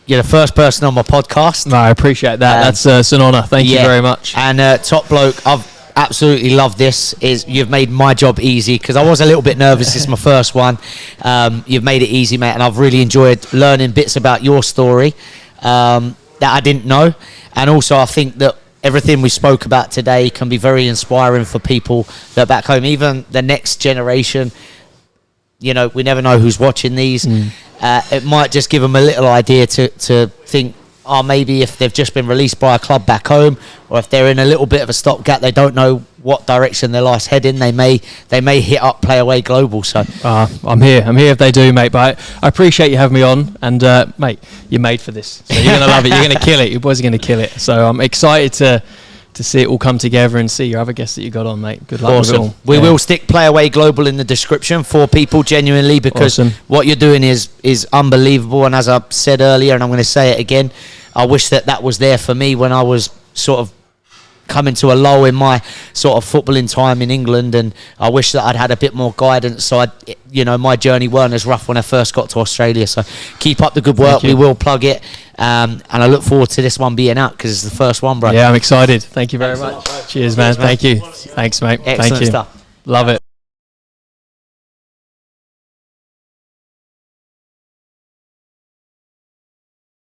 You're the first person on my podcast. No, I appreciate that. That's an honour. Thank you very much. And top bloke, I've absolutely loved this. You've made my job easy, because I was a little bit nervous. This is my first one. You've made it easy, mate, and I've really enjoyed learning bits about your story that I didn't know. And also, I think that everything we spoke about today can be very inspiring for people that are back home, even the next generation. You know, we never know who's watching these. It might just give them a little idea to think, maybe if they've just been released by a club back home, or if they're in a little bit of a stopgap, they don't know what direction their life's heading, they may hit up Play Away Global. So I'm here if they do, mate. But I appreciate you having me on, and mate, you're made for this. So you're gonna love it. You're gonna kill it. Your boys are gonna kill it. So I'm excited to see it all come together and see your other guests that you got on, mate. Good luck with it all. We will stick Play Away Global in the description for people, genuinely, because what you're doing is unbelievable. And as I said earlier, and I'm going to say it again, I wish that was there for me when I was sort of coming to a lull in my sort of footballing time in England, and I wish that I'd had a bit more guidance, so my journey weren't as rough when I first got to Australia. So keep up the good work. We will plug it, and I look forward to this one being out, because it's the first one, bro. Yeah, I'm excited. Thank you very much. Cheers, man. Thank you. Thanks, mate. Excellent Thank you. stuff. Love it.